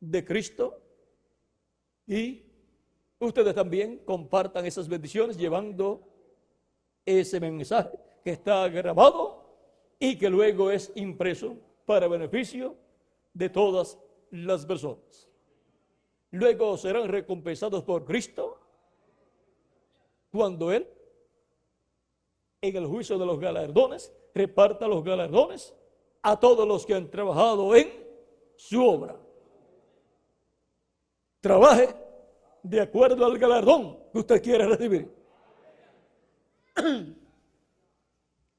de Cristo, y ustedes también compartan esas bendiciones llevando ese mensaje que está grabado y que luego es impreso para beneficio de todas las personas. Luego serán recompensados por Cristo cuando Él, en el juicio de los galardones, reparta los galardones a todos los que han trabajado en su obra. Trabaje de acuerdo al galardón que usted quiere recibir.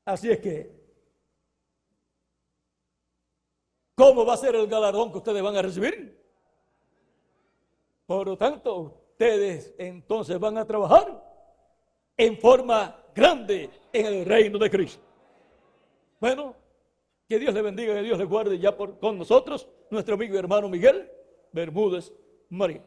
Así es que, ¿cómo va a ser el galardón que ustedes van a recibir? Por lo tanto, ustedes entonces van a trabajar en forma grande en el reino de Cristo. Bueno, que Dios le bendiga, que Dios le guarde ya con nosotros, nuestro amigo y hermano Miguel Bermúdez Marín.